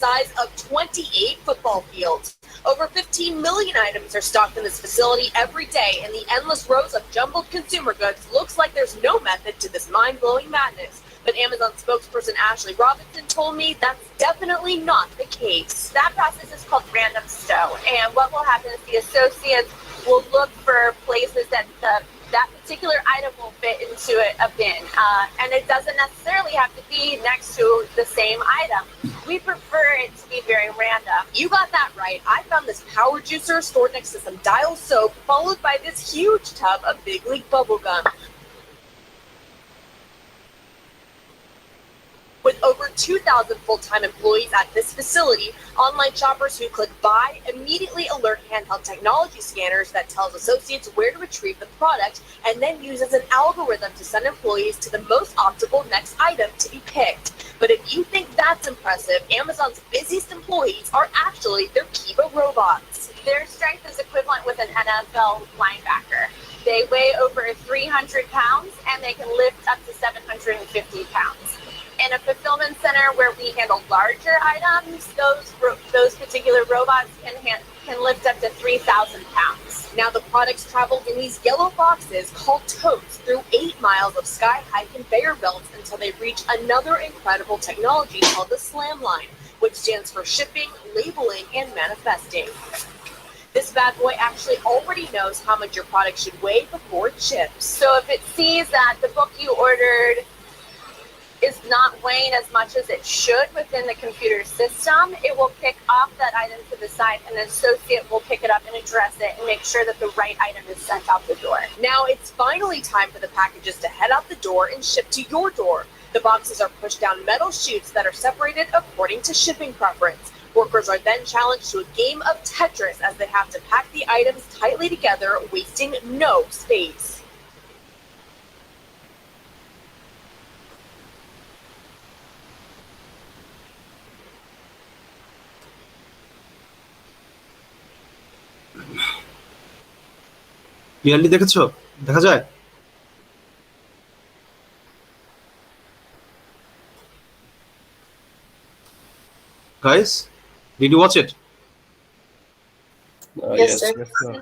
size of 28 football fields. Over 15 million items are stocked in this facility every day, and the endless rows of jumbled consumer goods looks like there's no method to this mind-blowing madness. But Amazon spokesperson Ashley Robinson told me that's definitely not the case. That process is called random stow, and what will happen is the associates will look for places that that particular item will fit into a bin, and it doesn't necessarily have to be next to the same item. We prefer it to be very random. You got that right. I found this power juicer stored next to some Dial soap, followed by this huge tub of Big League bubblegum. With over 2,000 full-time employees at this facility, online shoppers who click buy immediately alert handheld technology scanners that tells associates where to retrieve the product and then uses an algorithm to send employees to the most optimal next item to be picked. But if you think that's impressive, Amazon's busiest employees are actually their Kiva robots. Their strength is equivalent with an NFL linebacker. They weigh over 300 pounds and they can lift up to 750 pounds. In a fulfillment center where we handle larger items, those particular robots can lift up to 3,000 pounds. Now the products travel in these yellow boxes called totes through 8 miles of sky-high conveyor belts until they reach another incredible technology called the SLAM line, which stands for shipping, labeling, and manifesting. This bad boy actually already knows how much your product should weigh before it ships. So if it sees that the book you ordered is not weighing as much as it should within the computer system, it will pick off that item to the side, and an associate will pick it up and address it and make sure that the right item is sent out the door. Now it's finally time for the packages to head out the door and ship to your door. The boxes are pushed down metal chutes that are separated according to shipping preference. Workers are then challenged to a game of Tetris as they have to pack the items tightly together, wasting no space. Clearly দেখেছো? দেখা যায়? Guys, did you watch it? Yes, sir.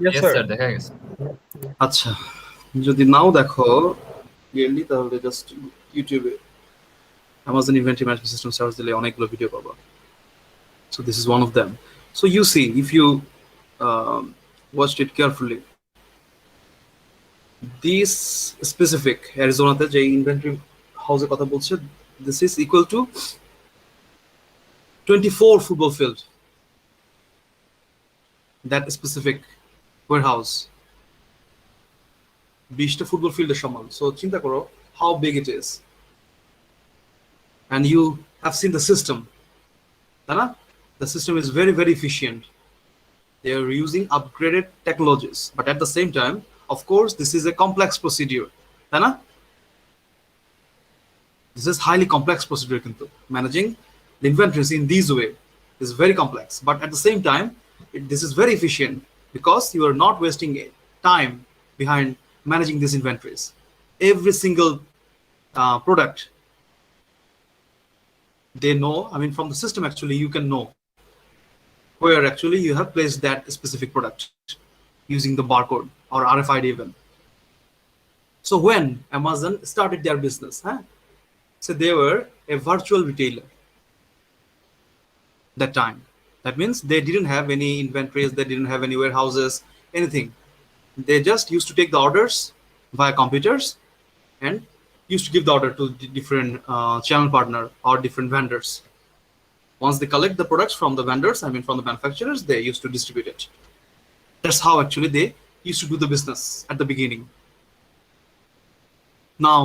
Yes, sir. দেখা গেছে। আচ্ছা, যদি নাও দেখো clearly তাহলে just ইউটিউবে Amazon Inventory Management System search দিলে অনেকগুলো ভিডিও পাবা। So this is one of them. So you see, if you watched it carefully, this specific Arizona-তে যে ইনভেন্টরি হাউসের কথা বলছে, this is equal to 24 football field. That specific warehouse. 20টা football ফিল্ডের সমান। So চিন্তা করো how big it is. And you have seen the system. The system is very, very efficient. They are using upgraded technologies, but at the same time, of course, this is a complex procedure. This is highly complex procedure. Managing the inventories in this way is very complex, but at the same time, this is very efficient because you are not wasting time behind managing these inventories. Every single product, they know, I mean, from the system actually, you can know where actually you have placed that specific product using the barcode or RFID even. So when Amazon started their business, so they were a virtual retailer that time. That means they didn't have any inventories, they didn't have any warehouses, anything. They just used to take the orders via computers and used to give the order to different channel partner or different vendors. Once they collect the products from the vendors, I mean from the manufacturers, they used to distribute it. That's how actually they used to do the business at the beginning. Now,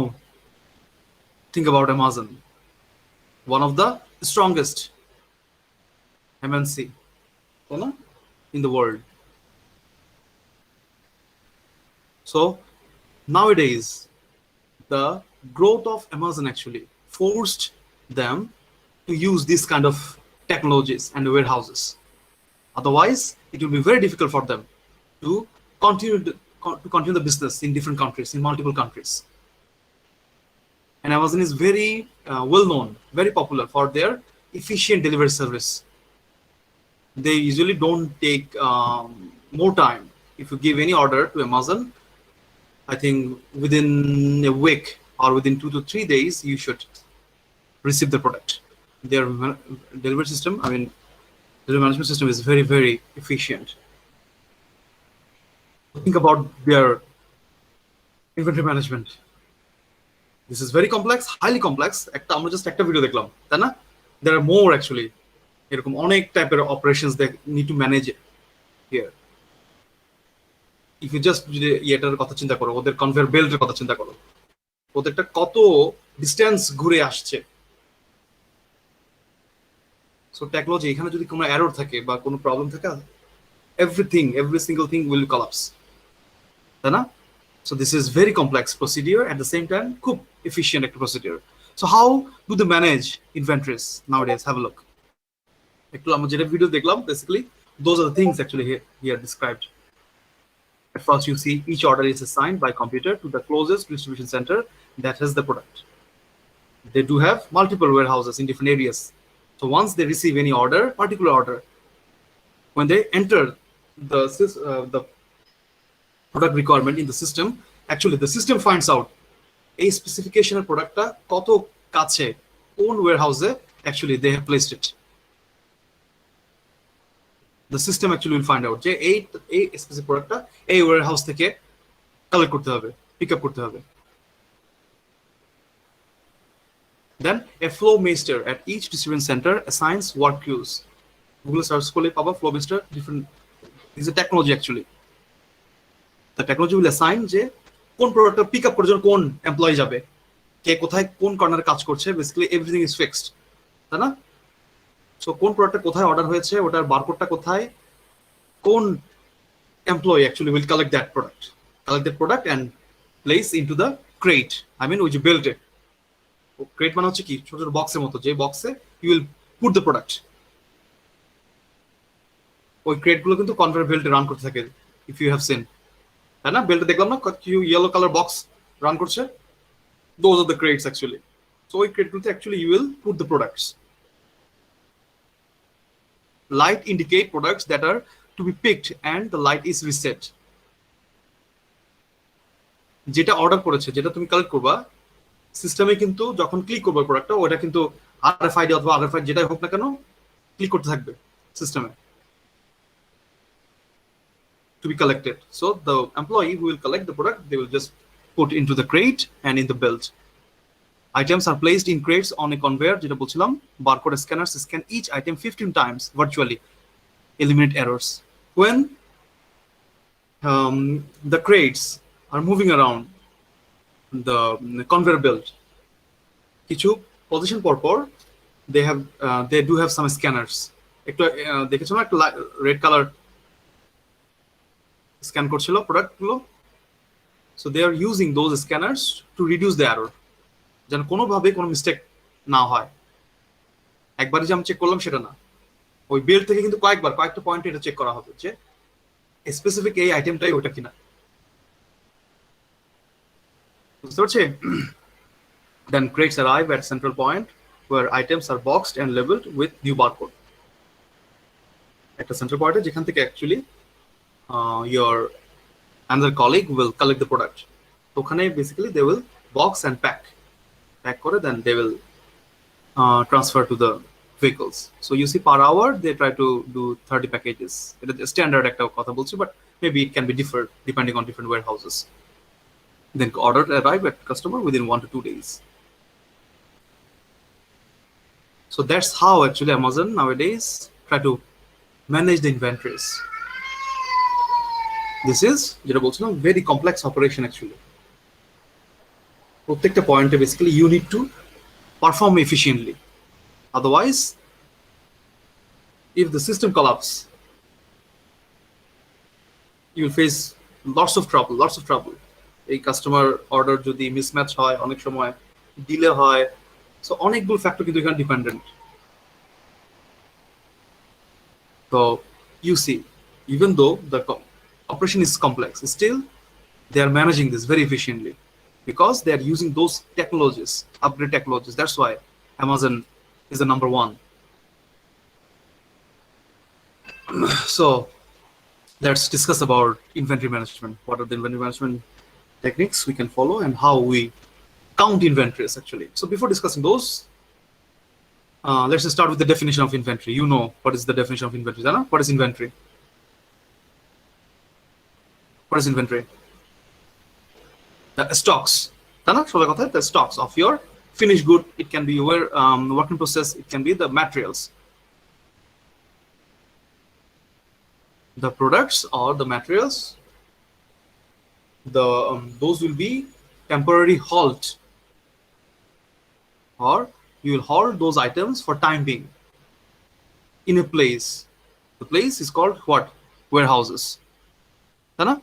think about Amazon, one of the strongest MNC in the world. So nowadays, the growth of Amazon actually forced them to use this kind of technologies and warehouses. Otherwise, it will be very difficult for them to continue the business in different countries, in multiple countries. And Amazon is very well known, very popular for their efficient delivery service. They usually don't take more time. If you give any order to Amazon, I think within a week or within 2 to 3 days, you should receive the product. Their delivery system, I mean, delivery management system is very, very efficient. Think about their inventory management. This is very complex, highly complex. আমরা just একটা video দেখলাম, তাই না? There are more actually. এরকম অনেক টাইপের operations they need to manage here. If you just এটার কথা চিন্তা করো, ওদের কনভেয়ার বেল্টের কথা চিন্তা করো, ওদেরটা কত ডিস্টেন্স ঘুরে আসছে। সো টেকনোলজি এখানে যদি কোনো এরর থাকে বা কোনো প্রবলেম থাকে, every single thing will collapse, তাই না? So this is very complex procedure, at the same time খুব efficient একটা procedure. So how do they manage inventories nowadays? Have a look. একটু আমরা যেটা ভিডিও দেখলাম, basically those are the things actually here described. At first you see each order is assigned by computer to the closest distribution center that has the product. They do have multiple warehouses in different areas. So once they receive any order, particular order, when they enter the product requirement in the system, actually the system finds out a specification of product koto kache own warehouse actually they have placed it. The system actually will find out je a specific product a warehouse theke collect korte hobe, pick up korte hobe. Then a flow master at each distribution center assigns work queues. Google search korle paba flow master different. This is a technology actually. The technology will assign যে কোন প্রোডাক্টটা pick up করার জন্য কোন employee যাবে, কে কোথায় কোন কর্নারে কাজ করছে, বেসিক্যালি এভরিথিং ইজ ফিক্সড, তাই না? সো কোন প্রোডাক্টটা কোথায় অর্ডার হয়েছে, ওটার বারকোডটা কোথায়, কোন employee actually will collect that product and place into the crate, I mean ওই যে বেল্টে। ক্রেট মানে হচ্ছে কি ছোট ছোট বক্সের মতো, যে বক্সে you will put the product. ওই ক্রেটগুলো কিন্তু কনভেয়ার বেল্টে রান করতে থাকে, ইফ ইউ হ্যাভ সিন, তাই না? বেল্টে দেখলাম না ইয়েলো কালার বক্স রান করছে, those are the crates actually. So ওই ক্রেটগুলোতে actually you will put the products. Light indicate products that are to be picked and the light is reset. যেটা order করেছে, যেটা তুমি কালেক্ট করবা, সিস্টেমে কিন্তু যখন ক্লিক করবে প্রোডাক্টটা, ওটা কিন্তু RFID অথবা RFID যেটাই হোক না কেন ক্লিক করতে থাকবে সিস্টেমে to be collected. So the employee who will collect the product, they will just put into the crate and in the belt. Items are placed in crates on a conveyor, যেটা বলছিলাম, barcode scanners scan each item 15 times virtually, eliminate errors. When the crates are moving around the conveyor belt, কিছু position পর they do have some scanners. একটু দেখেছো না, একটা red colour scan করছিল প্রোডাক্টগুলো। So they are using those scanners to reduce the error, যেন কোনোভাবে কোনো মিস্টেক না হয়। একবারই যে আমি চেক করলাম সেটা না, ওই বেল্ট থেকে কিন্তু কয়েকটা পয়েন্টে এটা চেক করা হবে যে স্পেসিফিক এই আইটেমটাই ওটা কিনা। বুঝতে পারছি? Then crates arrive at central point where items are boxed and labeled with new barcode. একটা সেন্ট্রাল পয়েন্টে যেখান থেকে actually your another colleague will collect the product. ওখানে basically they will box and pack করে, then they will transfer to the vehicles. So you see per hour they try to do 30 packages. It is standard একটা কথা বলছি, but maybe it can be different depending on different warehouses. Then order arrive at customer within 1 to 2 days. So that's how actually Amazon nowadays try to manage the inventories. This is যেটা বলছিলাম very complex operation actually. প্রত্যেকটা পয়েন্টে basically you need to perform efficiently. Otherwise, if the system collapse, you will face lots of trouble. এই customer order যদি mismatch হয়, অনেক সময় delay হয়, সো অনেকগুলো ফ্যাক্টর কিন্তু এখানে dependent. So you see, even though the operation is complex, still they are managing this very efficiently because they are using those technologies, upgrade technologies. That's why Amazon is the number one So let's discuss about inventory management. What are the inventory management techniques we can follow and how we count inventories actually. So before discussing those, let's just start with the definition of inventory. You know what is the definition of inventory, Dana? What is inventory? What is inventory? The stocks. Dana, the stocks of your finished good. It can be your work in process. It can be the materials. The products or the materials, those will be temporary halt, or you will halt those items for time being in a place. The place is called what? Warehouses. Tana?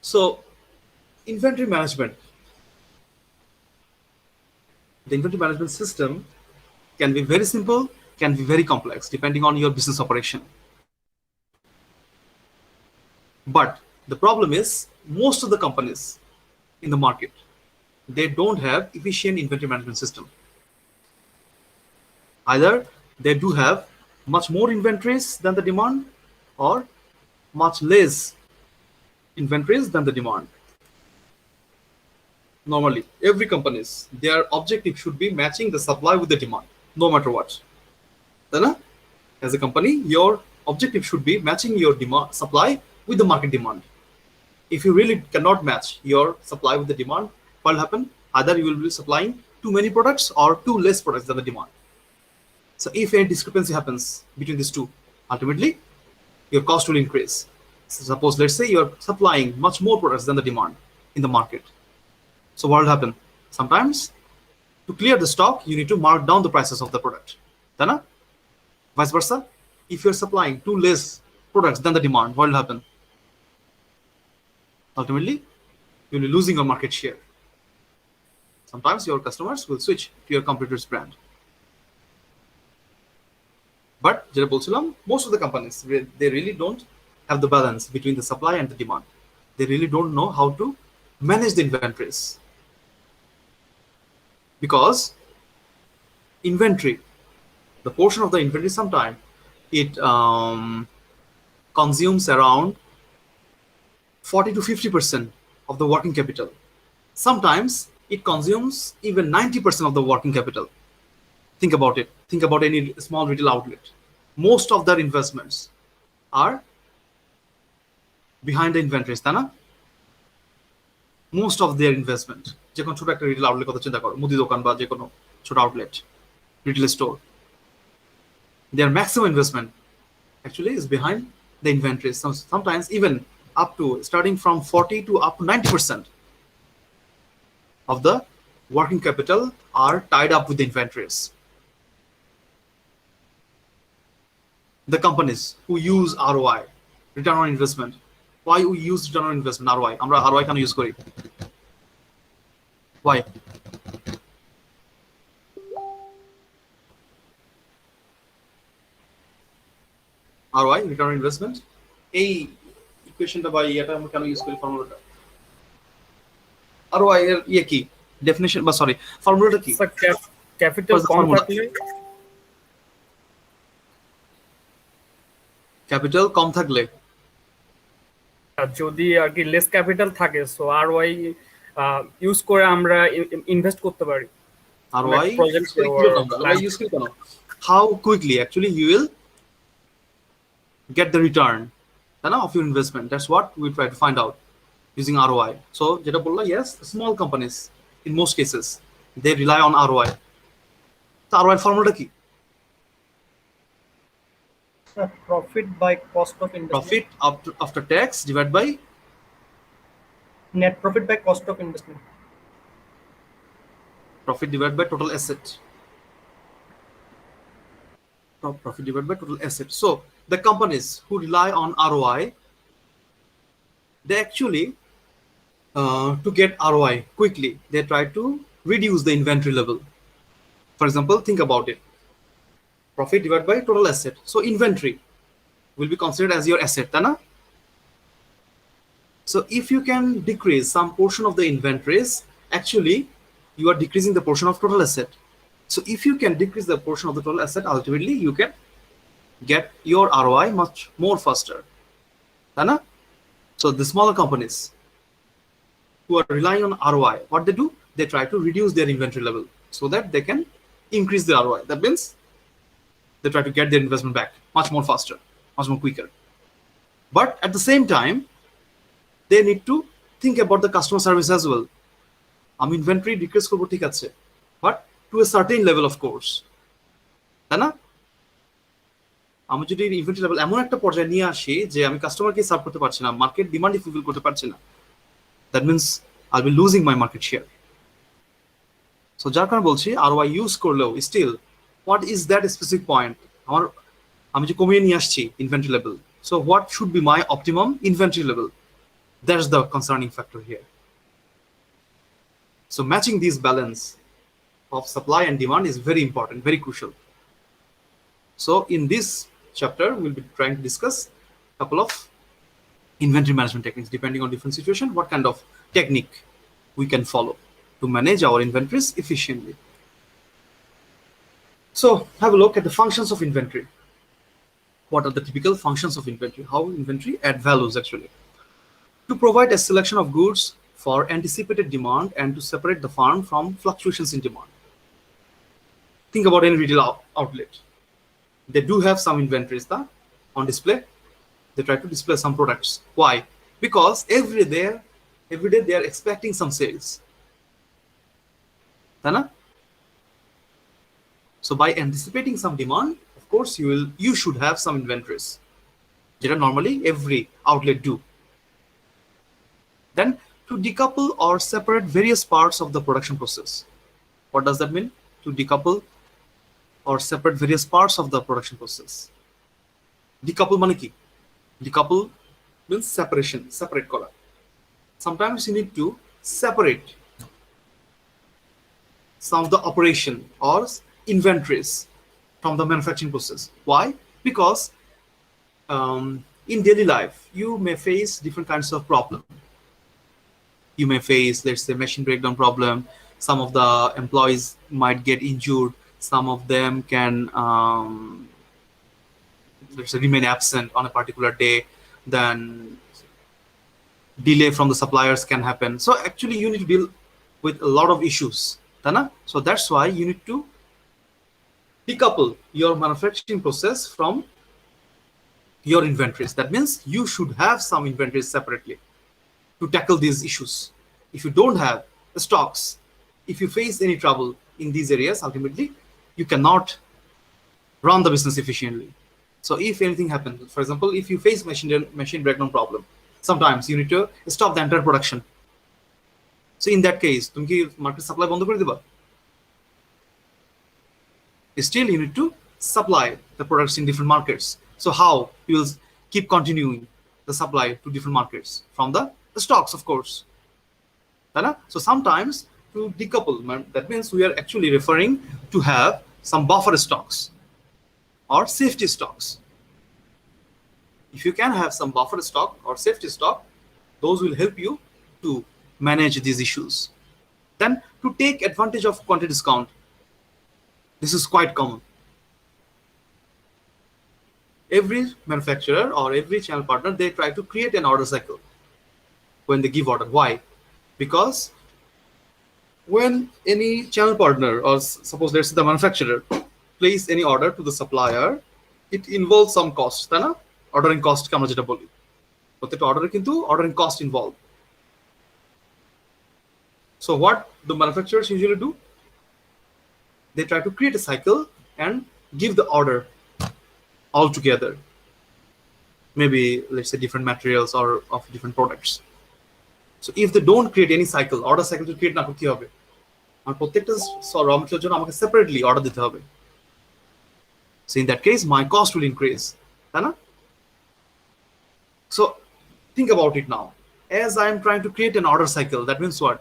So inventory management, the inventory management system can be very simple, can be very complex depending on your business operation. But the problem is most of the companies in the market, they don't have efficient inventory management system. Either they do have much more inventories than the demand, or much less inventories than the demand. Normally, every company's, their objective should be matching the supply with the demand, no matter what. Then, as a company, your objective should be matching your demand supply with the market demand. If you really cannot match your supply with the demand, what will happen? Either you will be supplying too many products or too less products than the demand. So if any discrepancy happens between these two, ultimately your cost will increase. So suppose, let's say you're supplying much more products than the demand in the market. So what will happen? Sometimes to clear the stock, you need to mark down the prices of the product. Then, vice versa, if you're supplying too less products than the demand, what will happen? Ultimately, you'll be losing your market share. Sometimes your customers will switch to your competitor's brand. But most of the companies, they really don't have the balance between the supply and the demand. They really don't know how to manage the inventories. Because inventory, the portion of the inventory, sometimes it consumes around 40 to 50% of the working capital. Sometimes it consumes even 90% of the working capital. Think about it. Think about any small retail outlet. Most of their investments are behind the inventories, Tana? Most of their investment, যে কোনো ছোট একটা retail outlet কথা চিন্তা করো, মুদি দোকান বা যে কোনো ছোট outlet, retail store, their maximum investment actually is behind the inventories. Sometimes even up to starting from 40 to up to 90% of the working capital are tied up with the inventories. The companies who use ROI, return on investment. Why we use return on investment, ROI? আমরা ROI কেন use করি? Why? ROI, return on investment, এই ইকুয়েশনটা বা এটা আমরা কেন use করি, ফর্মুলাটা? ROI এর কি ডেফিনিশন বা সরি ফর্মুলাটা কি? ক্যাপিটাল কম থাকলে, ক্যাপিটাল কম থাকলে, যদি আর কি লেস ক্যাপিটাল থাকে, সো ROI ইউজ করে আমরা ইনভেস্ট করতে পারি। ROI use করি কেন? How quickly actually you will get the return of your investment. That's what we try to find out using ROI. So যেটা বললাম, yes, small companies in most cases they rely on ROI. তো ROI formula কি? Profit by cost of investment. Profit after tax divided by Net profit by cost of investment. Profit divided by total asset. Profit divided by total asset. So the companies who rely on ROI, they actually to get ROI quickly, they try to reduce the inventory level. For example, think about it. Profit divided by total asset. So inventory will be considered as your asset, Tana? So if you can decrease some portion of the inventories, actually you are decreasing the portion of total asset. So if you can decrease the portion of the total asset, ultimately you can get your ROI much more faster, তাই না? So the smaller companies who are relying on ROI, what they do, they try to reduce their inventory level so that they can increase the ROI. That means they try to get their investment back much more faster, much more quicker. But at the same time, they need to think about the customer service as well. আমি inventory decrease করবো ঠিক আছে, but to a certain level of course, তাই না? আমি যদি inventory level এমন একটা পর্যায়ে নিয়ে আসি যে আমি কাস্টমারকে সার্ভ করতে পারছি না, মার্কেট ডিমান্ড ফুলফিল করতে পারছি না, that means I will be losing my market share. So যার কারণে বলছি ROI ইউজ করলেও still what is that specific point, আমার আমি যে কমিয়ে নিয়ে আসছি inventory level, so what should be my optimum inventory level, that's the concerning factor here. So matching this balance of supply and demand is very important, very crucial. So in this chapter, we'll be trying to discuss a couple of inventory management techniques. Depending on different situation, what kind of technique we can follow to manage our inventories efficiently. So have a look at the functions of inventory. What are the typical functions of inventory? How inventory add values actually? To provide a selection of goods for anticipated demand and to separate the firm from fluctuations in demand. Think about any retail outlet. They do have some inventories on display. They try to display some products. Why? Because every day they are expecting some sales. So by anticipating some demand, of course you should have some inventories. That normally every outlet do. Then to decouple or separate various parts of the production process. What does that mean? To decouple or separate various parts of the production process. Decouple মানে কি? Decouple means separation, separate করা. Sometimes you need to separate some of the operation or inventories from the manufacturing process. Why? Because in daily life you may face different kinds of problems. You may face, let's say, machine breakdown problem. Some of the employees might get injured. Some of them can let's say, remain absent on a particular day. Then delay from the suppliers can happen. So actually you need to deal with a lot of issues. So that's why you need to decouple your manufacturing process from your inventories. That means you should have some inventories separately to tackle these issues. If you don't have the stocks, if you face any trouble in these areas, ultimately you cannot run the business efficiently. So if anything happens, for example, if you face machine breakdown problem, sometimes you need to stop the entire production. So in that case, তুমি কি market supply বন্ধ করে দিবা? Still you need to supply the products in different markets. So how you will keep continuing the supply to different markets from the stocks, of course. So sometimes to decouple, that means we are actually referring to have some buffer stocks or safety stocks. If you can have some buffer stock or safety stock, those will help you to manage these issues. Then to take advantage of quantity discount, this is quite common. Every manufacturer or every channel partner, they try to create an order cycle when they give order. Why? Because when any channel partner, or suppose let's say the manufacturer, place any order to the supplier, it involves some cost, তাই না? Ordering cost কে আমরা যেটা বলি, প্রত্যেকটা অর্ডারে কিন্তু ordering cost involved. So what the manufacturers usually do? They try to create a cycle and give the order all together. Maybe let's say different materials or of different products. So if they don't create any cycle, order cycle to create না করতে হবে, আর প্রত্যেকটা raw material জন্য আমাকে separately order দিতে হবে. So in that case my cost will increase, তাই না? So think about it now. As I am trying to create an order cycle, that means what?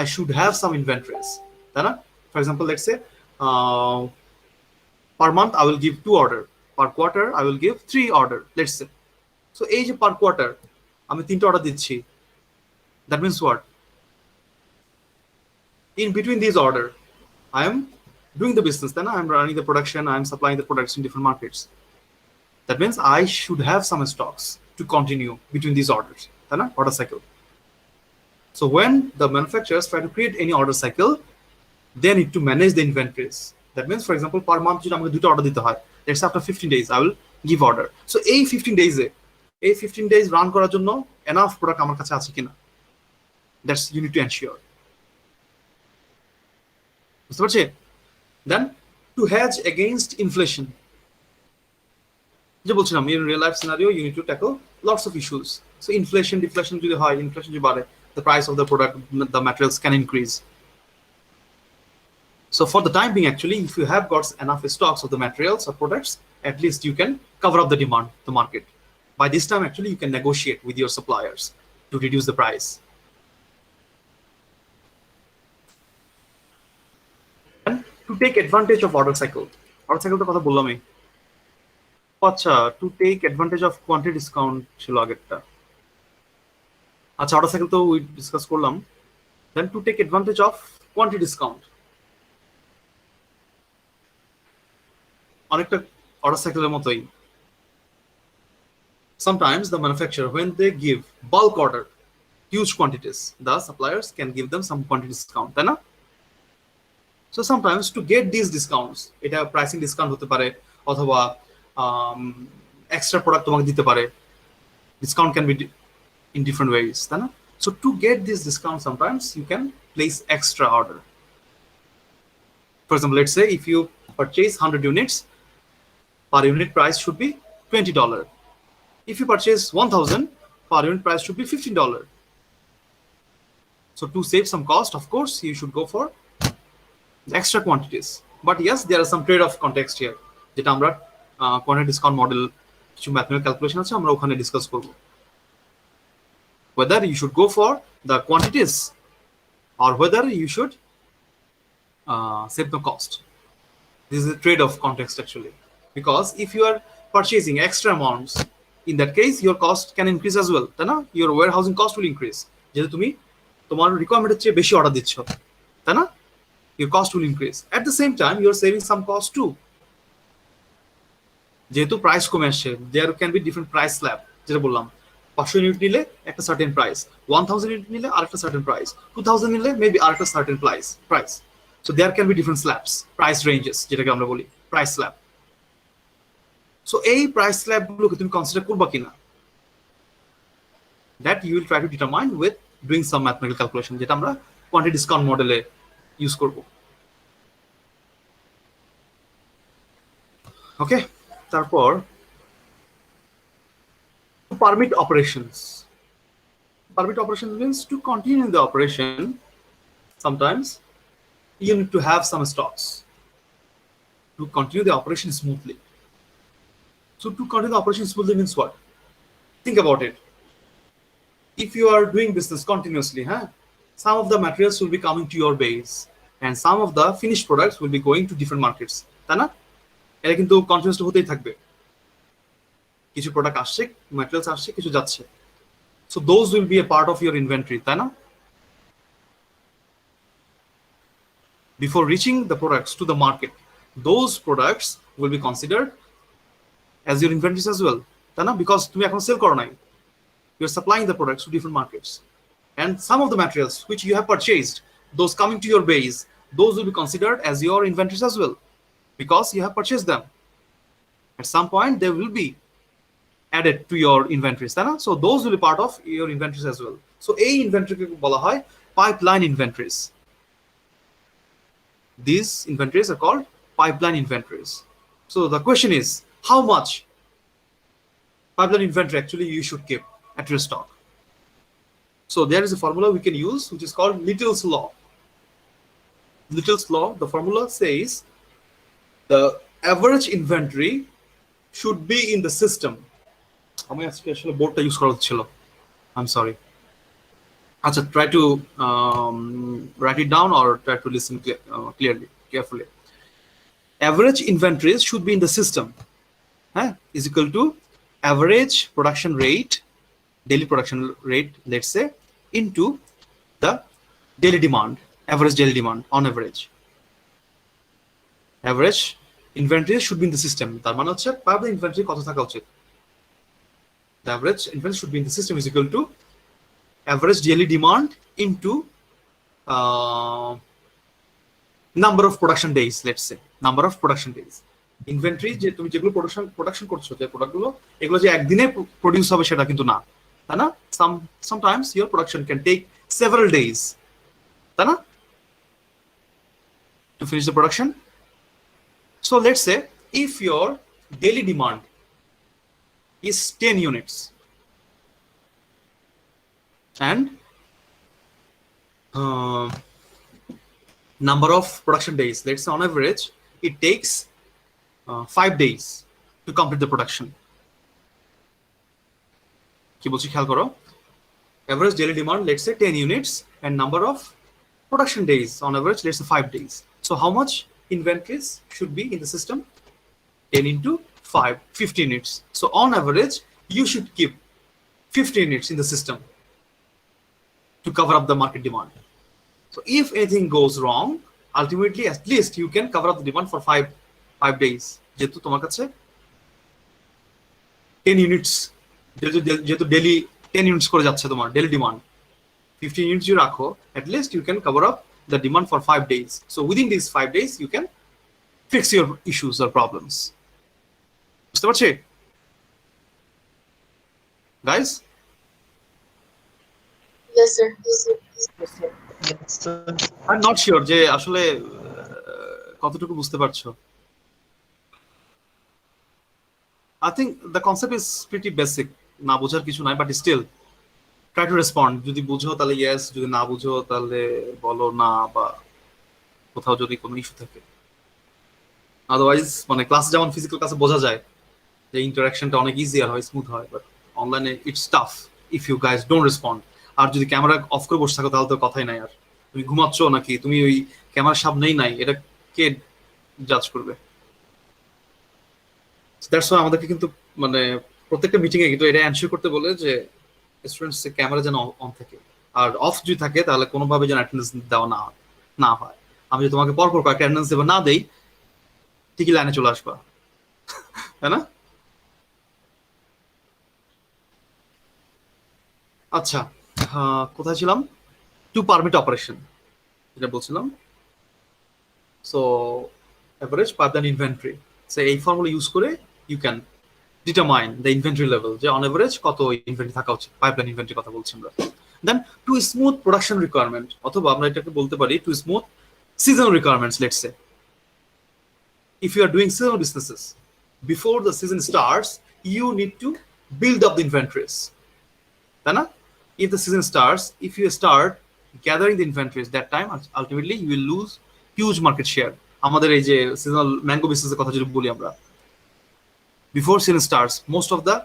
I should have some inventories, তাই না? For example, let's say per month I will give 2 order, per quarter I will give 3 order, let's say. So এই যে per quarter আমি 3টা order দিচ্ছি, that means what? In between these order, I am doing the business, then I am running the production, I am supplying the products in different markets. That means I should have some stocks to continue between these orders, order cycle. So when the manufacturers try to create any order cycle, they need to manage the inventories. That means, for example, per month যদি আমাকে দুটো order দিতে হয়, let's say after 15 days I will give order. So এই 15 days এই 15 days run করার জন্য enough product আমার কাছে আছে কিনা, that's you need to ensure. বুঝতে পারছি? Then to hedge against inflation, যে বলছিলাম, in real life scenario you need to tackle lots of issues. So inflation, deflation যদি হয়, inflation যদি বাড়ে, the price of the product, the materials can increase. So for the time being, actually, if you have got enough stocks of the materials or products, at least you can cover up the demand, the market. By this time, actually, you can negotiate with your suppliers to reduce the price. And to take advantage of order cycle. Order cycle to kotha bollam ei. Acha, to take advantage of quantity discount chilo ageta. Acha, order cycle to we discuss korlam. Then to take advantage of quantity discount. অনেকটা order cycle মতোই. Sometimes the manufacturer, when they give bulk order, huge quantities, the suppliers can give them some quantity discount, তাই না? So sometimes to get these discounts, এটা pricing discount হতে পারে অথবা extra product তোমাকে দিতে পারে. Discount can be in different ways, তাই না? So to get this discount, sometimes you can place extra order. For example, let's say if you purchase 100 units, per unit price should be $20. If you purchase 1,000, per unit price should be $15. So to save some cost, of course, you should go for extra quantities. But yes, there are some trade-off context here. যেটা আমরা quantity discount model কিছু mathematical calculation আছে, আমরা ওখানে discuss করব. Whether you should go for the quantities or whether you should save the cost. This is a trade-off context actually. Because if you are purchasing extra amounts, in that case your cost can increase as well, তাই না? Your warehousing cost will increase. যেহেতু তুমি তোমার requirement-এর চেয়ে বেশি order দিচ্ছ, তাই না? Your cost will increase. At the same time, you are saving some cost too. যেহেতু price কমে আসছে, there can be different price slab, যেটা বললাম 500 ইউনিট নিলে একটা certain price, 1000 ইউনিট নিলে আরেকটা certain price, 2000 নিলে maybe আরেকটা certain price. So there can be different slabs, price ranges, যেটাকে আমরা বলি price slab. So এই price slab গুলোকে তুমি কনসিডার করবা কিনা, that you will try to determine with doing some mathematical calculation, যেটা আমরা quantity discount মডেলে ইউজ করব. ওকে, তারপর permit operations. Permit operation means to continue the operation. Sometimes you need to have some stocks to continue the operation smoothly. So to continue the operation smoothly means what? Think about it. If you are doing business continuously, some of the materials will be coming to your base and some of the finished products will be going to different markets, তাই না? এটা কিন্তু continuously হতেই থাকবে. কিছু product আসছে, materials আসছে, কিছু যাচ্ছে. So those will be a part of your inventory, তাই না? Before reaching the products to the market, those products will be considered as your inventories as well, তাই না? Because তুমি এখন সেল করো নাই, you're supplying the products to different markets, and some of the materials which you have purchased, those coming to your base, those will be considered as your inventories as well, because you have purchased them. At some point they will be added to your inventories, তাই না? So those will be part of your inventories as well. So এই ইনভেন্টরিকে বলা হয় pipeline inventories. These inventories are called pipeline inventories. So the question is, how much pipeline inventory actually you should keep at your stock? So there is a formula we can use which is called Little's law. Little's law, the formula says the average inventory should be in the system. আমি আজকে আসলে বোর্ডটা use করা হচ্ছিল, I'm sorry. আচ্ছা, try to write it down or try to listen carefully. Average inventories should be in the system, is equal to average production rate, daily production rate, let's say, into the daily demand, average daily demand on average. Average inventory should be in the system, তার মানে হচ্ছে per the inventory কত থাকা উচিত। The average inventory should be in the system is equal to average daily demand into number of production days, let's say number of production days. Inventory যে তুমি যেগুলো production করছো, যে প্রোডাক্টগুলো, এগুলো যে একদিনে প্রডিউস হবে সেটা কিন্তু না, তাই না? Sometimes your production can take several days, তাই না, to finish the production. So let's say if your daily demand is 10 units and number of production days, let's say on average it takes 5 days to complete the production. কি বলছি খেয়াল করো, average daily demand, let's say 10 units, and number of production days on average, let's say 5 days. So how much inventories should be in the system? 10 into 5, 50 units. So on average, you should keep 50 units in the system to cover up the market demand. So if anything goes wrong, ultimately at least you can cover up the demand for 5 days. যেহেতু তোমার কাছে 10 units, যেহেতু daily 10 units করে যাচ্ছে তোমার daily demand, 15 units you রাখো, at least you can cover up the demand for 5 days. So within these 5 days you can fix your issues or problems. বুঝতে পারছি guys? Yes, sir. Yes, sir. I'm not sure যে আসলে কতটুকু বুঝতে পারছো। I think the concept is pretty basic, না বোঝার কিছু নাই, but still try to respond. যদি বুঝো তাহলে yes, যদি না বুঝো তাহলে বলো না, বা কোথাও যদি কোনো ইস্যু থাকে। আদারওয়াইজ মানে ক্লাস যেমন ফিজিক্যাল ক্লাসে বোঝা যায় যে ইন্টারাকশনটা অনেক ইজিয়ার হয়, স্মুথ হয়, বাট অনলাইনে it's tough if you guys don't respond. আর যদি ক্যামেরা অফ করে বসে থাকো তাহলে তো কথাই নাই, আর তুমি ঘুমাচ্ছ নাকি তুমি ওই ক্যামেরার সামনেই নাই, এটা কে জাজ করবে? দ্যাটস ওয়াই আমাদেরকে কিন্তু মানে প্রত্যেকটা মিটিং এ কিন্তু এটা এনশিওর করতে বলে যে স্টুডেন্টস ক্যামেরা যেন অন থাকে, আর অফ যদি থাকে তাহলে কোনোভাবে যেন অ্যাটেন্ডেন্স দেওয়া না হয়। আমি যদি তোমাকে পরপর কয়েকটা অ্যাটেন্ডেন্স দেবো না দেই, ঠিকই লাইনে চলে আসবা, তাই না? আচ্ছা, কোথায় ছিলাম? টু পারমিট অপারেশন যেটা বলছিলাম। So average pipeline inventory, so এই ফর্মুলা ইউজ করে you can determine the inventory level, যে অন এভারেজ কত ইনভেন্টরি থাকা উচিত, পাইপলাইন ইনভেন্টরি কথা বলছি আমরা। Then to smooth production requirement, অথবা আমরা এটাকে বলতে পারি to smooth seasonal requirements. Let's say if you are doing seasonal businesses, before the season starts you need to build up the inventories, তাই না? If the season starts, if you start gathering the inventories, that time ultimately you will lose huge market share. আমাদের এই যে seasonal mango বিজনেসের কথা যদি বলি আমরা, before season starts most of the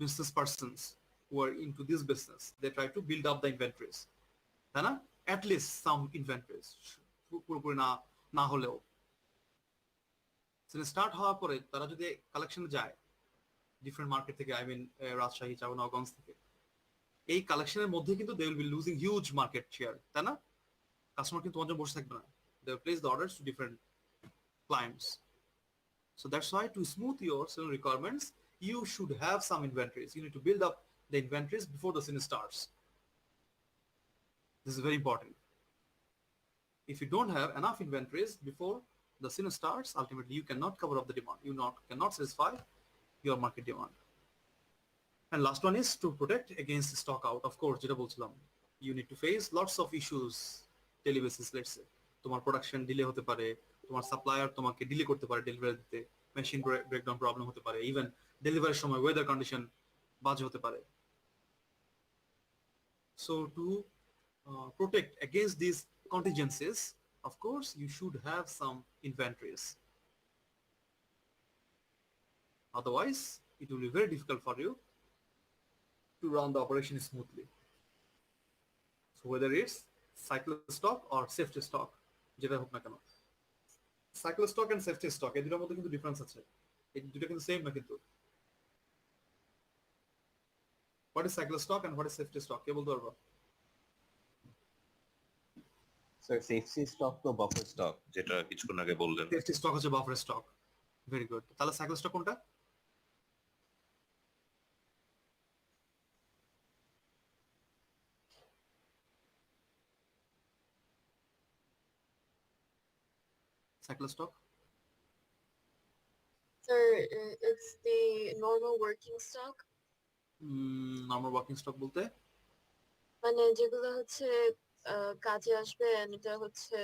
business persons who are into this business, they try to build up the inventories, তাই না? At least some inventories, পুরোপুরি না হলেও স্টার্ট হওয়ার পরে তারা যদি কালেকশনে যায় ডিফারেন্ট মার্কেট থেকে, আই মিন রাজশাহী, চাঁপাইনবাবগঞ্জ থেকে, এই কালেকশনের মধ্যে কিন্তু they will be losing huge market share, তাই না? কাস্টমার কিন্তু তোমার জন্য বসে থাকবে না, they will place the orders to different clients. So that's why to smooth your seasonal requirements, you should have some inventories. You need to build up the inventories before the season starts. This is very important. If you don't have enough inventories before the season starts, ultimately you cannot cover up the demand. You cannot satisfy your market demand. And last one is to protect against stock out. Of course, যেটা বলছিলাম, you need to face lots of issues daily basis. Let's say তোমার production delay হতে পারে, তোমার supplier তোমাকে delay করতে পারে delivery দিতে, মেশিন ব্রেকডাউন প্রবলেম হতে পারে, ইভেন ডেলিভারির সময় ওয়েদার কন্ডিশন বাজে হতে পারে। So to protect against these contingencies, of course you should have some inventories, otherwise it will be very difficult for you to run the operation smoothly. So whether it's cycle stock or safety stock, যেটা হোক না কেন, cycle stock and safety stock এই দুটোর মধ্যে কিন্তু difference আছে, এই দুটো কিন্তু সেম না কিন্তু। what is cycle stock and what is safety stock কে বলতে পারবা? স্যার সেফটি স্টক তো বাফার স্টক যেটা কিছুক্ষণ আগে বললেন। সেফটি স্টক হচ্ছে বাফার স্টক। Very good. তাহলে সাইকেল স্টক কোনটা? Cycle stock Sir, it's the normal working stock. Normal working stock বলতে মানে যেগুলো হচ্ছে কাজে আসবে and এটা হচ্ছে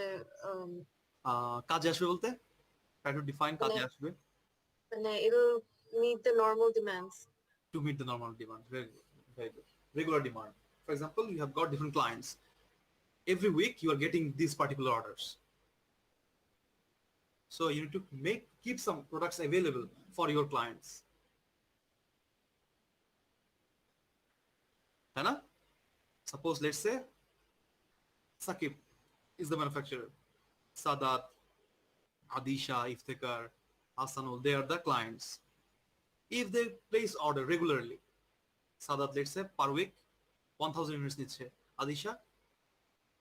কাজে আসবে বলতে ট্রাই টু ডিফাইন কাজে আসবে। মানে it'll meet the normal demands. To meet the normal demand. Very good. Very good. Regular demand. For example, you have got different clients. Every week you are getting these particular orders. So you need to keep some products available for your clients. Hana? Suppose let's say Sakib is the manufacturer. Sadat, Adisha, Iftikhar, Hasanul, they are the clients. If they place order regularly, Sadat, let's say per week 1000 units niche, Adisha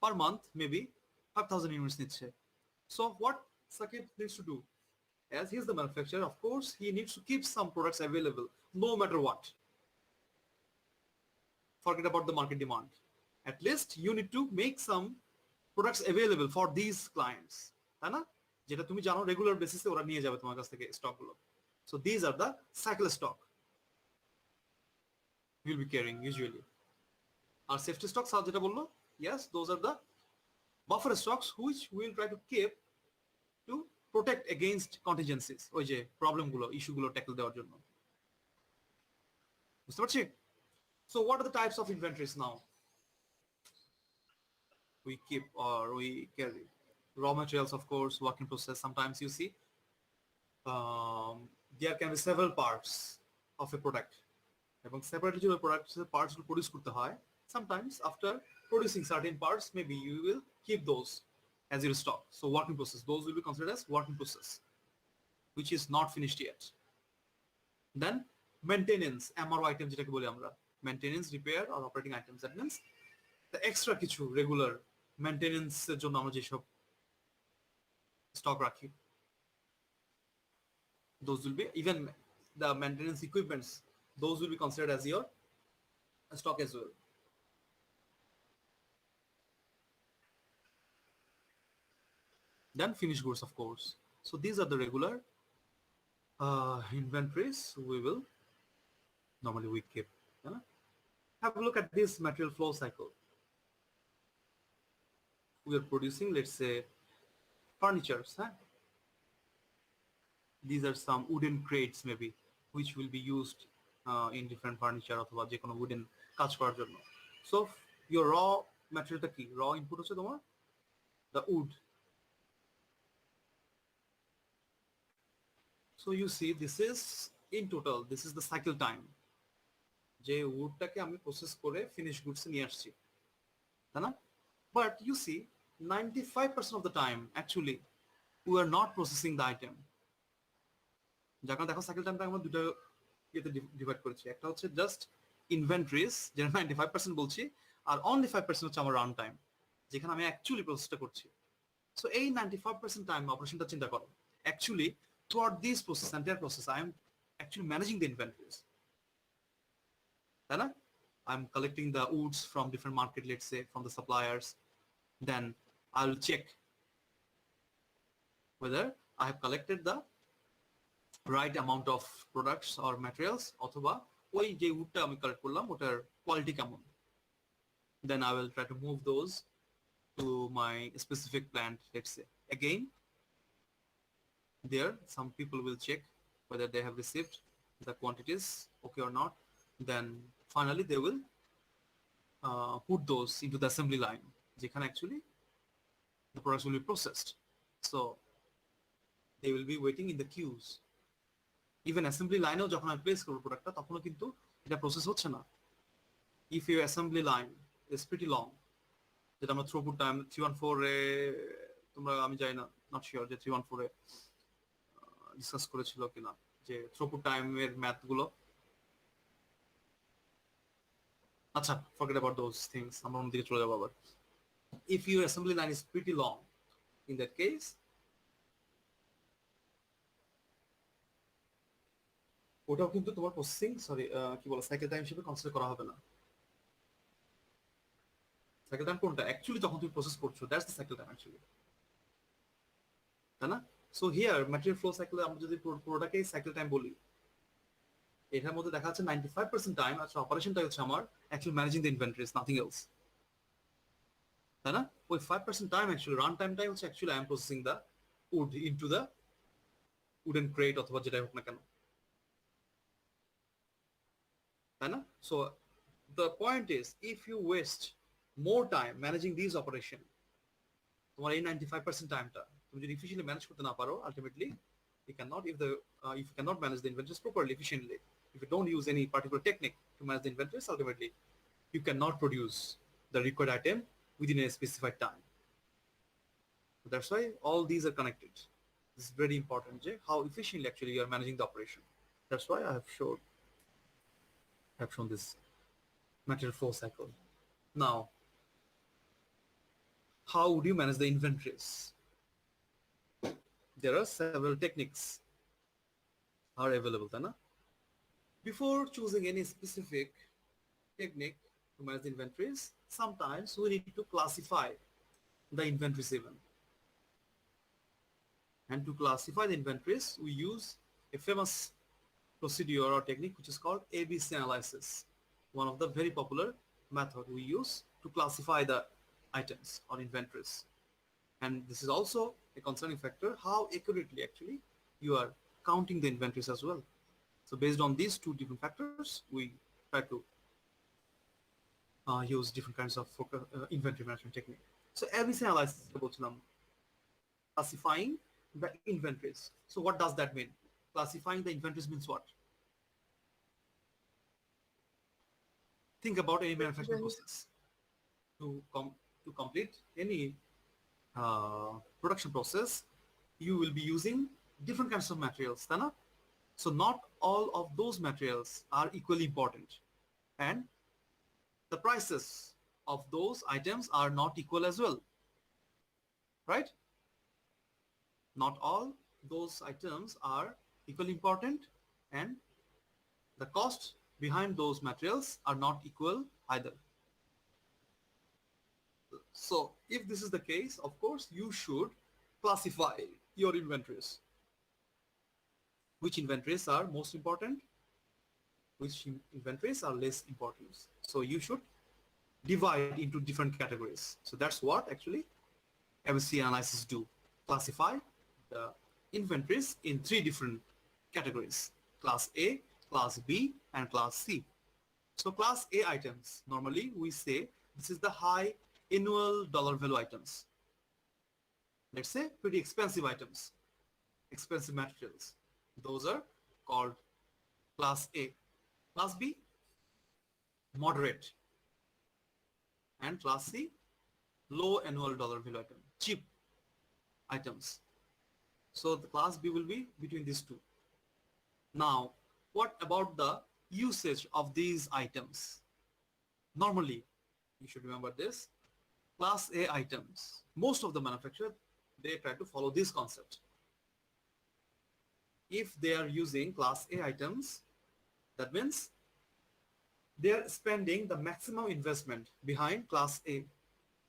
per month maybe 5000 units niche. So what Sakib needs to do, as he is the manufacturer, of course he needs to keep some products available no matter what. Forget about the market demand. At least you need to make some products available for these clients, তাই না? যেটা তুমি জানো regular বেসিসে ওরা নিয়ে যাবে তোমার কাছ থেকে স্টক গুলো। So these are the cycle stock you'll be carrying usually. Our safety stocks are যেটা বললো, yes, those are the buffer stocks which we'll try to keep to protect against contingencies, ওই যে প্রবলেম গুলো, issue গুলো tackle দেওয়ার জন্য। বুঝতে পারছি? So what are the types of inventories now we keep or we carry? Raw materials, of course, work in process. Sometimes you see there can be several parts of a product. এবং separately যে parts গুলো produce করতে হয়, sometimes after producing certain parts, maybe you will keep those as your stock. So work in process, those will be considered as work in process, which is not finished yet. Then maintenance, MRO items যেটাকে বলি আমরা, maintenance, repair or operating items. That means the extra কিছু regular maintenance এর জন্য আমরা যেসব stock রাখি, those will be, even the maintenance equipments, those will be considered as your stock as well. Then finished goods, of course. So these are the regular inventories we will normally we keep. Have a look at this material flow cycle. We are producing, let's say, furnitures. These are some wooden crates maybe, which will be used in different furniture অথবা যে কোনো wooden কাজ করার জন্য. So your raw materialটা কি? Raw input হচ্ছে তোমার the wood. So you see, this is in total, this is the cycle time. যে woodটাকে আমি প্রসেস করে ফিনিশ গুডসে নিয়ে আসছি, তাই না? But you see, 95% of the time actually we are not processing the item. যার কারণে দেখো সাইকেল টাইমটা আমরা দুটো ইয়েতে ডিভাইড করেছি। একটা হচ্ছে জাস্ট ইনভেন্টরিজ, যেটা 95% বলছি, আর অনলি 5% হচ্ছে আমার রান টাইম, যেখানে আমি অ্যাকচুয়ালি প্রসেসটা করছি। সো এই 95% টাইম অপারেশনটা চিন্তা করো, actually throughout this process, entire process, I am actually managing the inventories. I'm collecting the woods from different market, let's say from the suppliers. Then I'll check whether I have collected the right amount of products or materials, অথবা ওই যে woodটা আমি collect করলাম ওটার quality কেমন। Then I will try to move those to my specific plant, let's say. Again, there some people will check whether they have received the quantities okay or not. Then finally they will put those into the assembly line, যেখানে actually the products will be processed. So they will be waiting in the queues. Even assembly lineও যখন আমি place করব প্রোডাক্টটা, তখনও কিন্তু এটা process হচ্ছে না। If your assembly line is pretty long, যেটা আমরা থ্রুপুট টাইম 314 এ, তোমরা আমি জানি না, নট শিওর যে 314 এ ডিসকাস করেছিল কিনা, যে থ্রুপুট টাইমের ম্যাথ গুলো। আচ্ছা, ফরগেট অ্যাবাউট দোজ থিংস, আমরা অন্যদিকে চলে যাবো আবার। If your assembly line is pretty long, in that case, ওটাও কিন্তু তোমার প্রসেসিং কি বলে সাইকেল টাইম হিসেবে কনসিডার করা হবে না। সাইকেল টাইম কোনটা অ্যাকচুয়ালি যখন তুমি প্রসেস করছো, that's the cycle time actually, তাই না? সো হিয়ার ম্যাটেরিয়াল ফ্লো সাইকেলে আমরা যদি পুরোটাকে সাইকেল টাইম বলি, এটার মধ্যে দেখা যাচ্ছে 95% টাইম আচ্ছা অপারেশনটাই হচ্ছে আমার actually managing the inventories, nothing else, তাই না? ওই 5% টাইম অ্যাকচুয়ালি রান টাইমটাই হচ্ছে actually I am processing the wood into the wooden crate অথবা যেটাই হোক না কেন, তাই না? So the point is if you waste more time managing this operation, তোমার এই 95% টাইমটা তুমি যদি ইফিশিয়েন্টলি ম্যানেজ করতে না পারো, ultimately you cannot, if you cannot manage the inventories properly, efficiently, if you don't use any particular technique to manage the inventories, ultimately you cannot produce the required item within a specified time. So that's why all these are connected. This is very important, Jay, how efficiently actually you are managing the operation. That's why I have shown this material flow cycle. Now, how would you manage the inventories? There are several techniques are available, Tana. Before choosing any specific technique to manage the inventories, sometimes we need to classify the inventories even. And to classify the inventories, we use a famous procedure or technique which is called ABC analysis. One of the very popular method we use to classify the items or inventories. And this is also a concerning factor, how accurately actually you are counting the inventories as well. So based on these two different factors, we try to use different kinds of inventory management technique. So ABC analysis is about classifying the inventories. So what does that mean? Classifying the inventories means what? Think about any manufacturing process. To complete any production process, you will be using different kinds of materials, Tana? So not all of those materials are equally important, and the prices of those items are not equal as well, right? Not all those items are equally important, and the cost behind those materials are not equal either. So if this is the case, of course, you should classify your inventories. Which inventories are most important? Which inventories are less important? So you should divide into different categories. So that's what actually ABC analysis do. Classify the inventories in 3 different categories: class A, class B, and class C. So class A items, normally we say this is the high annual dollar value items. Let's say pretty expensive items, expensive materials. Those are called class A. Class B, moderate. And class C, low annual dollar value item, cheap items. So the class B will be between these two. Now, what about the usage of these items? Normally, you should remember this, class A items, most of the manufacturers, they try to follow this concept. If they are using class A items, that means they are spending the maximum investment behind class A.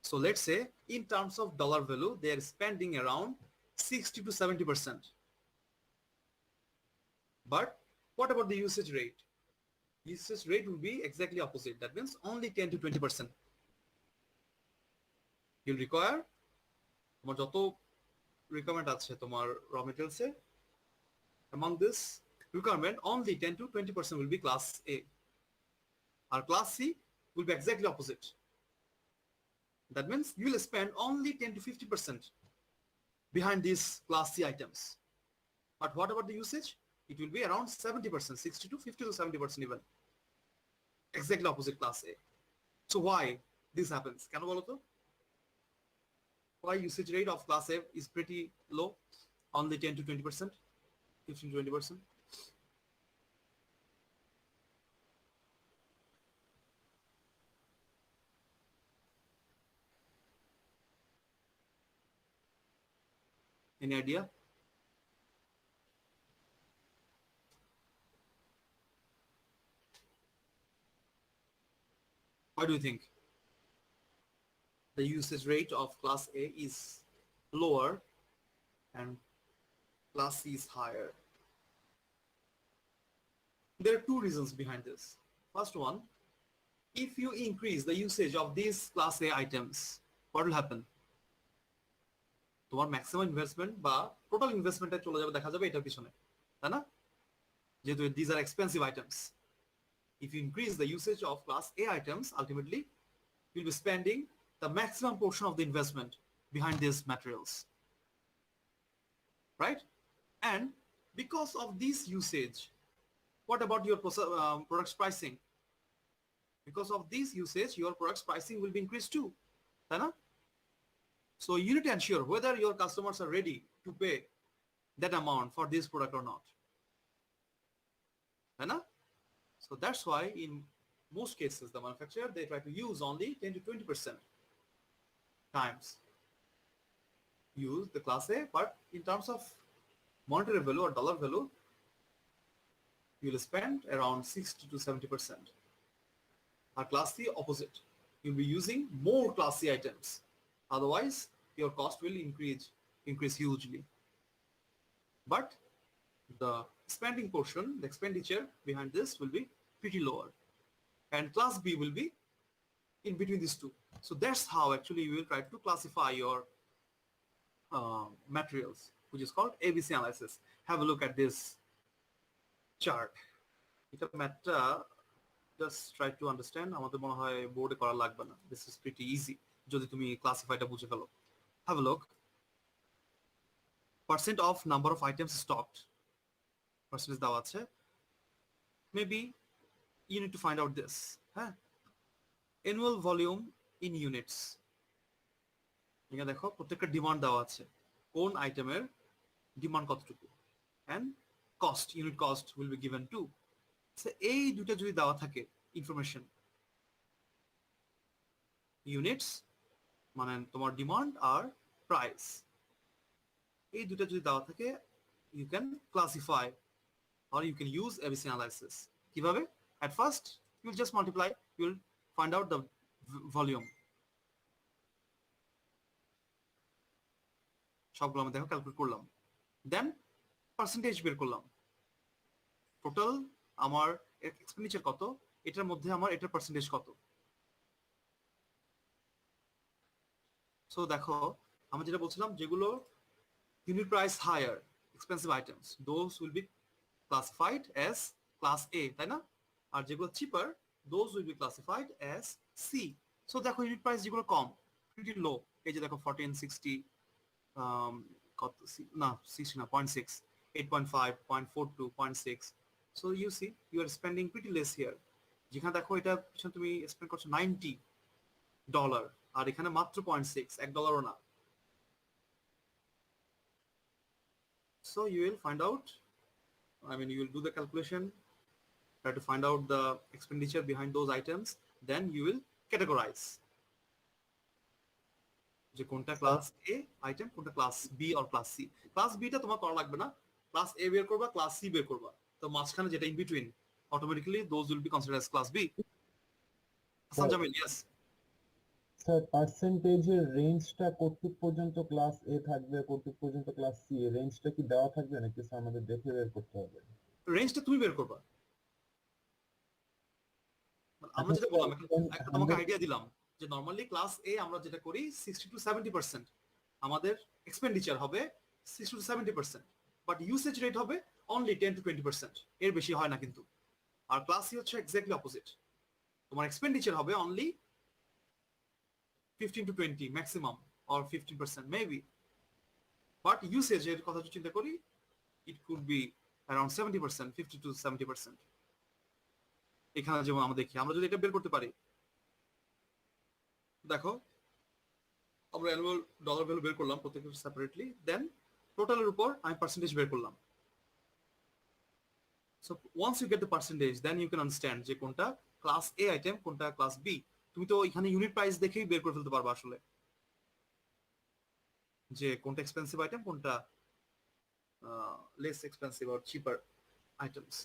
So let's say in terms of dollar value, they are spending around 60 to 70%. But what about the usage rate? Usage rate will be exactly opposite. That means only 10 to 20%. You'll require তোমার যত requirement আছে তোমার raw materials A, among this requirement only 10 to 20% will be class A. Our class C will be exactly opposite. That means you will spend only 10 to 50% behind these class C items. But what about the usage? It will be around 70%, 60 to 50 to 70% even. Exactly opposite class A. So why this happens? Can you follow? Why usage rate of class A is pretty low, only 10 to 20%, 15 to 20%? Any idea? What do you think? The usage rate of class A is lower and class C is higher. There are two reasons behind this. First one, if you increase the usage of these class A items, what will happen? তোমার maximum investment বা total ইনভেস্টমেন্টে চলে যাবে দেখা যাবে এটার পিছনে, তাই না? যেহেতু these are expensive items. If you increase the usage of class A items, ultimately you'll be spending the maximum portion of the investment behind these materials, right? And because of this usage, what about your product's pricing? Because of this usage, your product's pricing will be increased too, right? So you need to ensure whether your customers are ready to pay that amount for this product or not, right? So that's why in most cases, the manufacturer, they try to use only 10 to 20% times use the class A, but in terms of monetary value or dollar value, you will spend around 60 to 70%. Our class C opposite. You'll be using more class C items. Otherwise, your cost will increase hugely. But the spending portion, the expenditure behind this will be pretty lower. And class B will be in between these two. So that's how actually you will try to classify your materials, which is called ABC analysis. Have a look at this chart. এটা ম্যাথটা just try to understand, আমাদের মনে হয় বোর্ডে করা লাগবে না, this is pretty easy যদি তুমি ক্লাসিফাইটা বুঝে ফেলো। Have a look, percent of number of items stocked, percentage দেওয়া আছে। Maybe you need to find out this, হ্যাঁ, অ্যানুয়াল ভলিউম ইন ইউনিটস। এখানে দেখো প্রত্যেকটা ডিমান্ড দেওয়া আছে, কোন আইটেমের ডিমান্ড কতটুকু, and cost, unit cost will be given too. So এই দুটো যদি দেওয়া থাকে ইনফরমেশন, ইউনিটস মানে তোমার ডিমান্ড আর প্রাইস, এই দুটো যদি দেওয়া থাকে, you can classify or you can use ABC analysis. কিভাবে? At first you will just multiply, you will find out the volume. সবগুলো আমি দেখো ক্যালকুলেট করলাম, দেন পার্সেন্টেজ বের করলাম, টোটাল আমার এক্সপেন্ডিচার কত, এটার মধ্যে আমার এটার পার্সেন্টেজ কত। সো দেখো আমি যেটা বলছিলাম, যেগুলো unit price higher expensive items, those will be classified as class A, তাই না? আর যেগুলো cheaper, those will be classified as C. So দেখো ইউনিট প্রাইস যেগুলো কম, প্রিটি লো, এই যে দেখো 1460, কত না 60 না 0.6, 8.5, 0.42, 0.6. So you see you are spending pretty less here. যেখানে দেখো এটা পিছনে তুমি স্পেন্ড করছো $90 আর এখানে মাত্র 0.6, $1 না। So you will find out, I mean you will do the calculation, try to find out the expenditure behind those items, then you will categorize যে কোনটা ক্লাস এ আইটেম, কোনটা class B or class C. Class B টা তোমার করা লাগবে না, class এ বের করবা, ক্লাস সি বের করবা, তো মাঝখানে যেটা in between automatically those will be considered as class B. Hasan Jamil, yes sir, পার্সেন্টেজের রেঞ্জটা কতটুক পর্যন্ত ক্লাস এ থাকবে, কতটুক পর্যন্ত ক্লাস সি, রেঞ্জটা কি দেওয়া থাকবে নাকি স্যার আমাদের দেখে বের করতে হবে? রেঞ্জটা তুমি বের করবা। আমরা যেটা বললাম, তোমাকে আইডিয়া দিলাম যে নরমালি ক্লাস এ আমরা যেটা করি 60 to 70% আমাদের এক্সপেন্ডিচার হবে 60 to 70%, বাট ইউসেজ রেট হবে অনলি 10 to 20%, এর বেশি হয় না কিন্তু। আর ক্লাস সি হচ্ছে এক্স্যাক্টলি অপোজিট, তোমার এক্সপেন্ডিচার হবে only 15 to 20 maximum, or 15% maybe, but ইউসেজের কথা যদি চিন্তা করি, it could be around 70%, 50 to 70%। এখানে যেমন আমরা দেখি, আমরা যদি এটা বের করতে পারি, দেখো আমরা অ্যানুয়াল ডলার ভ্যালু বের করলাম প্রত্যেকটা সেপারেটলি, দেন টোটালের উপর আমি পার্সেন্টেজ বের করলাম। So once you get the percentage, then you can understand যে কোনটা ক্লাস এ আইটেম, কোনটা ক্লাস বি। তুমি তো এখানে ইউনিট প্রাইস দেখেই বের করে ফেলতে পারবা আসলে যে কোনটা এক্সপেন্সিভ আইটেম, কোনটা less expensive or cheaper items.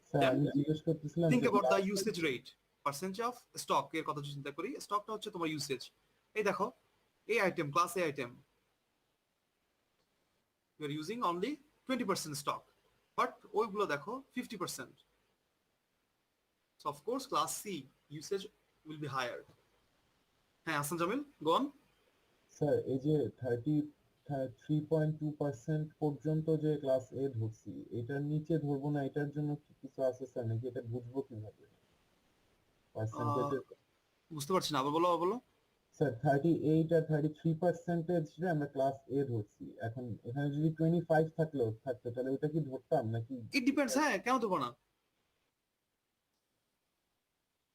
Sir Then আমি জিজ্ঞেস করতেছিলাম think যে about the usage rate, percentage of stock এর কথা যদি চিন্তা করি, স্টকটা হচ্ছে তোমার ইউসেজ। এই দেখো, এই item, class A item, you are using only 20% stock, but ওইগুলো দেখো 50%. So of course class C usage will be higher. হ্যাঁ, Hasan Jamil, go on. Sir এই যে 33.2% পর্যন্ত যে ক্লাস এ ধরছি, এটার নিচে ধরবো না, এটার জন্য কি কিছু আছে স্যার, নাকি এটা বুঝবো কিভাবে পার্সেন্টেজের? বুঝতে পারছি না, আবার বলো, আবার বলো। স্যার 38 আর 33% আমরা ক্লাস এ ধরছি, এখন এখানে যদি 25 থাকতো তাহলে ওটা কি ধরতাম নাকি? ইট ডিপেন্ডস, হ্যাঁ, কেন দেবো না।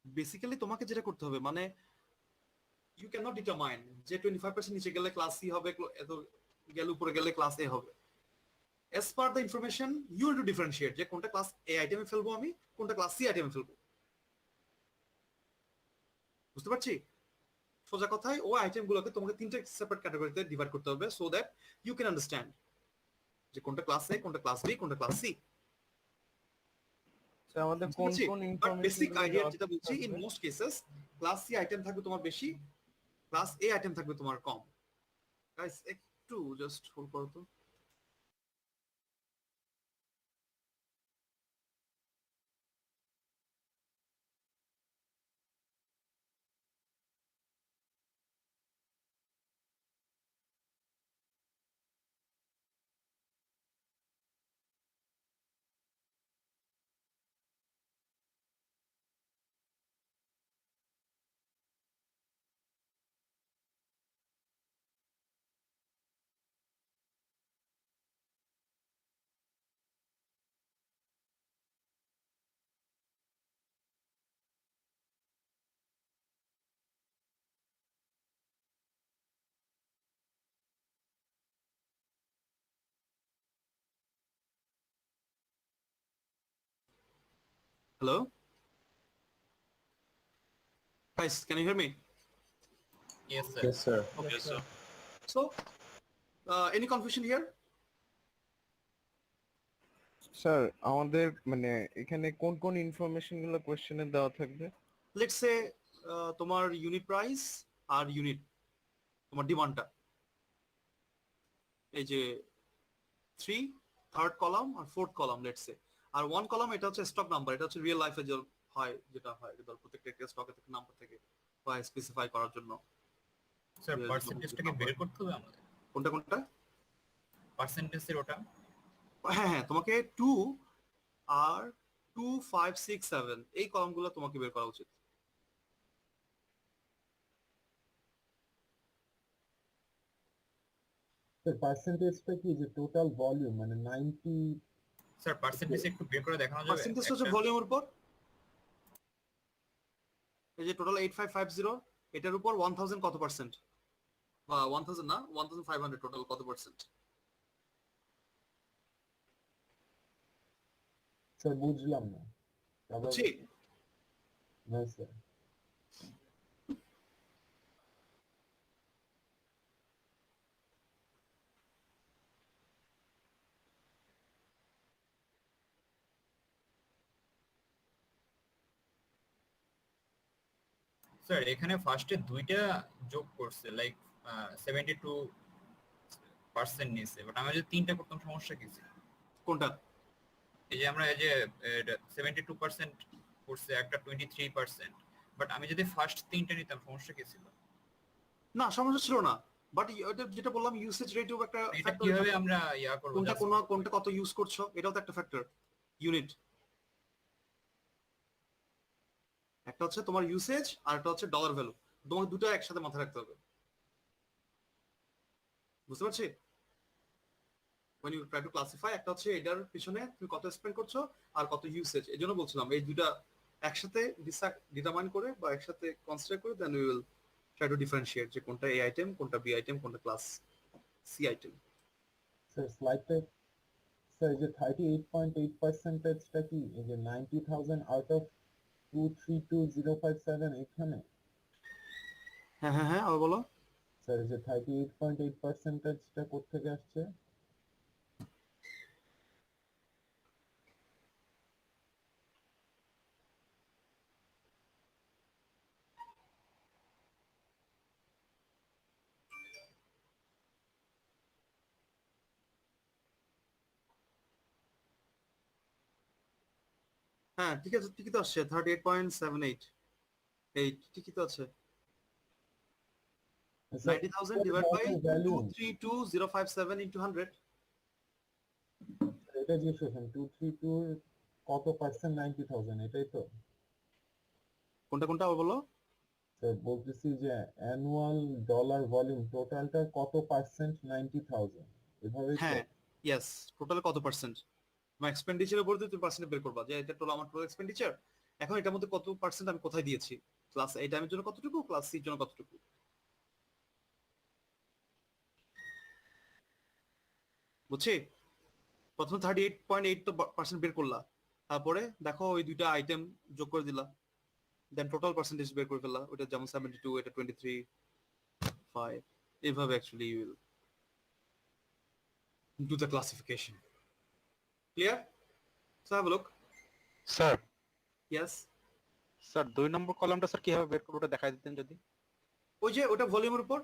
বেসিক্যালি তোমাকে যেটা করতে হবে, মানে ইউ ক্যান নট ডিটারমাইন যে 25% নিচে গেলে ক্লাস সি হবে, এত গেলে উপরে গেলে ক্লাস এ হবে। as per the information you will to differentiate যে কোনটা ক্লাস এ আইটেমে ফেলবো আমি, কোনটা ক্লাস সি আইটেমে ফেলবো। বুঝতে পারছি? সোজা কথায় ওই আইটেম গুলোকে তোমাকে তিনটে সেপারেট ক্যাটাগরিতে ডিভাইড করতে হবে, so that you can understand যে কোনটা ক্লাস এ, কোনটা ক্লাস বি, কোনটা ক্লাস সি। আমাদের কোন কোন বেসিক ইনফরমেশন আইডিয়া যেটা বলছি, in most cases class C item থাকবে তোমার বেশি, ক্লাস এ আইটেম থাকবে তোমার কম। গাইস একটু জাস্ট হোল্ড করো তো। Hello? Guys, can you hear me? Yes, sir. Yes, sir. Yes, sir. So, any confusion here? Sir আমাদের মানে এখানে কোন কোন ইনফরমেশন গুলো কোশ্চেনে দেওয়া থাকবে? Let's say তোমার ইউনিট প্রাইস আর ইউনিট, তোমার ডিমান্ডটা, এই যে 3 থার্ড কলাম আর ফোর্থ কলাম লেটস সে, আর 1 কলাম এটা হচ্ছে স্টক নাম্বার, এটা হচ্ছে রিয়েল লাইফে যে হয়, যেটা হয় ধর প্রত্যেকটা স্টকের থেকে নাম্বার থেকে বা স্পেসিফাই করার জন্য। স্যার পার্সেন্টেজটাকে বের করতে হবে আমাদের? কোনটা কোনটা পার্সেন্টেজের ওটা? হ্যাঁ হ্যাঁ, তোমাকে 2 আর 2 5 6 7 এই কলামগুলো তোমাকে বের করা উচিত। স্যার পার্সেন্টেজটা কি যে টোটাল ভলিউম, মানে 90? স্যার পার্সেন্টেজ একটু বের করে দেখানো যাবে? পার্সেন্টেজ হচ্ছে ভলিউমের উপর, এই যে টোটাল 8550 এটার উপর 1000 কত পার্সেন্ট, বা 1000 না 1500 টোটাল কত পার্সেন্ট। স্যার বুঝলাম না। বুঝছি? না স্যার। স্যার এখানে ফার্স্টে দুইটা যোগ করছে, লাইক 72% নিছে, বাট আমরা যদি তিনটা করতাম সমস্যা কি ছিল? কোনটা? এই যে আমরা এই যে 72% করছে, একটা 23%, বাট আমি যদি ফার্স্ট তিনটা নিতাম সমস্যা কি ছিল? না, সমস্যা ছিল না, বাট যেটা বললাম ইউসেজ রেটও একটা এটা ফ্যাক্টর। কিভাবে আমরা করব? কোনটা কত ইউজ করছো এটাও তো একটা ফ্যাক্টর। ইউনিট একটা হচ্ছে তোমার ইউসেজ আর একটা হচ্ছে ডলার ভ্যালু, তোমাকে দুটো একসাথে মাথায় রাখতে হবে। বুঝতে পারছি? when you try to classify, একটা হচ্ছে এটার পিছনে তুমি কত স্পেন্ড করছো আর কত ইউসেজ, এই জন্য বলছিলাম এই দুটা একসাথে ডিটারমাইন করে বা একসাথে কনসিডার করে then we will try to differentiate যে কোনটা এ আইটেম, কোনটা বি আইটেম, কোনটা ক্লাস সি আইটেম। স্যার স্লাইডটা, স্যার এই যে 38.8%টা কি এই যে 90,000 আউট অফ 232057 এখানে? হ্যাঁ হ্যাঁ হ্যাঁ, আবার বলো। স্যার এই যে 38.8%টা কোথা থেকে আসছে? হ্যাঁ ঠিক আছে, ঠিকই তো আসছে 38.78 ঠিকই তো আছে। Sir 90,000 divide by value 232057 into 100। এটা যে শোষণ 232 কত পার্সেন্ট 90,000 এটাই তো? কোনটা কোনটা আবার বলো? স্যার বলতেছি যে অ্যানুয়াল ডলার ভলিউম টোটালটা কত পার্সেন্ট 90,000 এভাবেই তো? হ্যাঁ ইয়েস, টোটাল কত পার্সেন্ট তোমার এক্সপেন্ডিচারের উপর দিয়ে তুমি পার্সেন্ট বের করবা যে এটা টোটাল আমার টোটাল এক্সপেন্ডিচার। এখন এটার মধ্যে কত পার্সেন্ট আমি কোথায় দিয়েছি, ক্লাস এই টাইমের জন্য কতটুকু, ক্লাস সির জন্য কতটুকু। বুঝছি? প্রথমে 38.8 তো পার্সেন্ট বের করলা, তারপরে দেখো ওই দুইটা আইটেম যোগ করে দিলা, দেন টোটাল পার্সেন্টেজ বের করে ফেললা, ওটা যেমন 72, এটা 23.5, এইভাবে actually you will do the classification. Clear? So have a look. Sir Yes. Sir 2 নম্বর কলামটা স্যার কিভাবে বের করব ওটা দেখাই দিতেন যদি। ওই যে ওটা ভলিউমের উপর,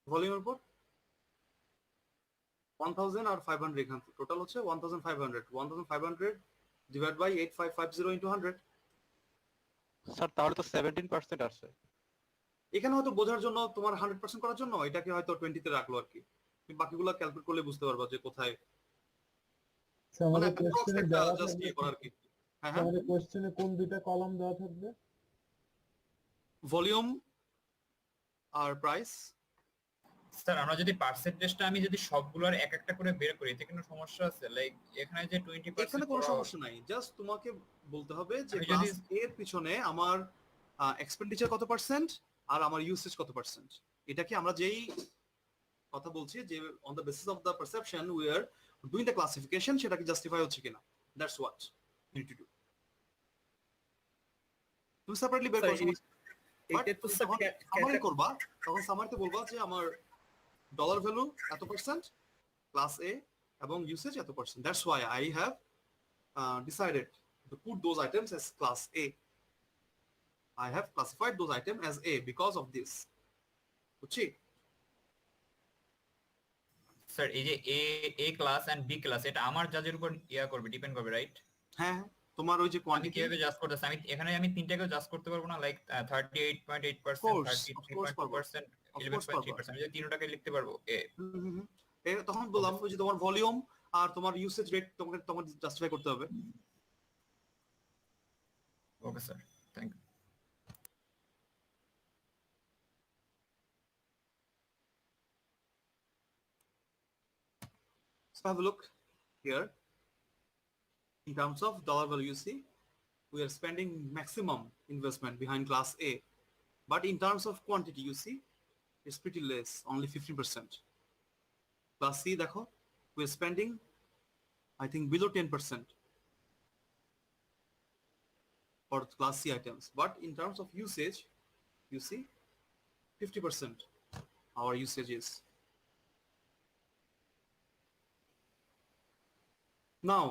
ভলিউমের উপর 1000 আর 500, এখান টোটাল হচ্ছে 1500, 1500 ডিভাইড বাই 8550 into 100। স্যার তাহলে তো 17% আসছে। এখানে হয়তো বোঝার জন্য তোমার 100% করার জন্য এটাকে হয়তো 20 তে রাখলো আর কি, তুমি বাকিগুলো ক্যালকুলেট করলে বুঝতে পারবা যে কোথায়, স্যার মানে আমাদের কোশ্চেনে একটা দেওয়া জাস্ট থাকবে, ইয়ে করার কি। হ্যাঁ হ্যাঁ, আমাদের কোশ্চেনে কোন দুইটা কলাম দেওয়া থাকবে? ভলিউম আর প্রাইস। স্যার আমরা যদি পার্সেন্টেজটা আমি যদি সবগুলোর এক একটা করে বের করি এতে কোনো সমস্যা আছে? লাইক এখানে যে 20% এখানে কোনো সমস্যা নাই, জাস্ট তোমাকে বলতে হবে যে আমি ক্লাস যদি- এর পিছনে আমার এক্সপেন্ডিচার কত পার্সেন্ট আর আমার ইউসেজ কত পার্সেন্ট। এটাকে আমরা যেই কথা বলছি যে on the basis of the perception we are doing the classification, সেটাকে জাস্টিফাই হচ্ছে কিনা, that's what you need to do. তুমি সেপারেটলি বের করো, বাট এটা তো স্যার যখন সামারি করবা তখন সামারিতে বলবা যে আমার ডলার ভ্যালু এত পার্সেন্ট ক্লাস এ এবং ইউসেজ এত percent, that's why I have decided to put those items as class A. I have classified those items as A because of this. বুঝছি? স্যার এই যে এ ক্লাস এন্ড বি ক্লাস এটা আমার জাজের উপর করবে, depend করবে, রাইট? হ্যাঁ হ্যাঁ, তোমার ওই যে আমি কোয়ান্টিটি, কিভাবে জাজ করতেছি? আমি এখানে আমি তিনটাকেও জাজ করতে পারবো না, লাইক 38.8%, Of course পারবো। 33.2%, Of course পারবো। 11.3%, আমি যদি তিনটাকে লিখতে পারবো এ। তখন বললাম ওই যে তোমার ভলিউম আর তোমার ইউসেজ রেট তোমাকে তোমার জাস্টিফাই করতে হবে। Okay sir, thank you. So have a look here. In terms of dollar value, you see, we are spending maximum investment behind class A. But in terms of quantity, you see, it's pretty less, only 15%. Class C, দেখো, we are spending, I think, below 10% for class C items. But in terms of usage, you see, 50% our usage is. Now,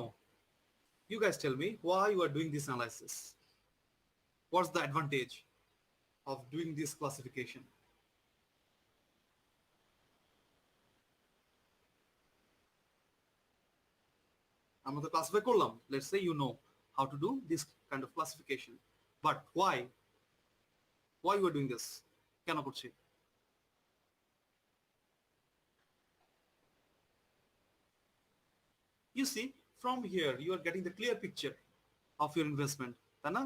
you guys tell me why you are doing this analysis. What's the advantage of doing this classification? আমরা তো classify করলাম, let's say you know how to do this kind of classification, but why you are doing this, কেন করছি? You see, from here you are getting the clear picture of your investment, তাই না?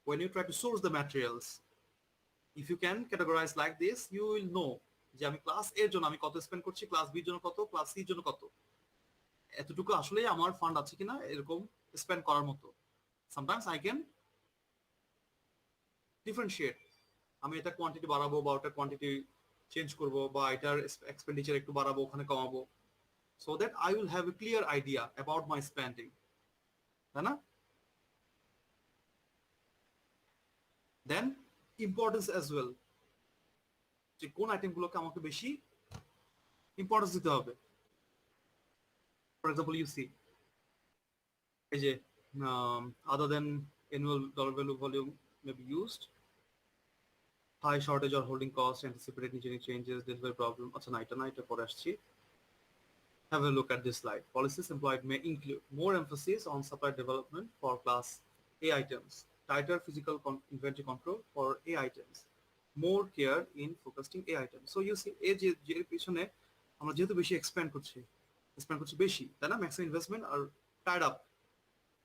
When you try to source the materials, if you can categorize like this, you will know যে আমি class এর জন্য আমি কত স্পেন্ড করছি, class বির জন্য কত, ক্লাস সির জন্য কত, এতটুকু আসলে আমার ফান্ড আছে কিনা এরকম স্পেন্ড করার মতো। সামটাইমস আই ক্যান ডিফারেন্সিয়েট, আমি এটা কোয়ান্টিটি বাড়াবো বা ওটা কোয়ান্টিটি চেঞ্জ করব, বা এটার এক্সপেন্ডিচার একটু বাড়াবো ওখানে কমাবো, so that I will have a clear idea about my spending, তাই না? Then importance as well, যে কোন আইটেমগুলোকে আমাকে বেশি ইম্পর্টেন্স দিতে হবে। For example, you see, এই যে other than annual dollar value volume may be used, high shortage or holding cost, anticipated engineering changes, delivery problem, আচ্ছা না এটা পরে আসছি। Have a look at this slide. Policies employed may include more emphasis on supply development for class A items, tighter physical inventory control for A items, more care in focusing A items. So you see, যে পিছনে আমরা যেহেতু বেশি expand করছি বেশি, তাই না? Maximum investment are tied up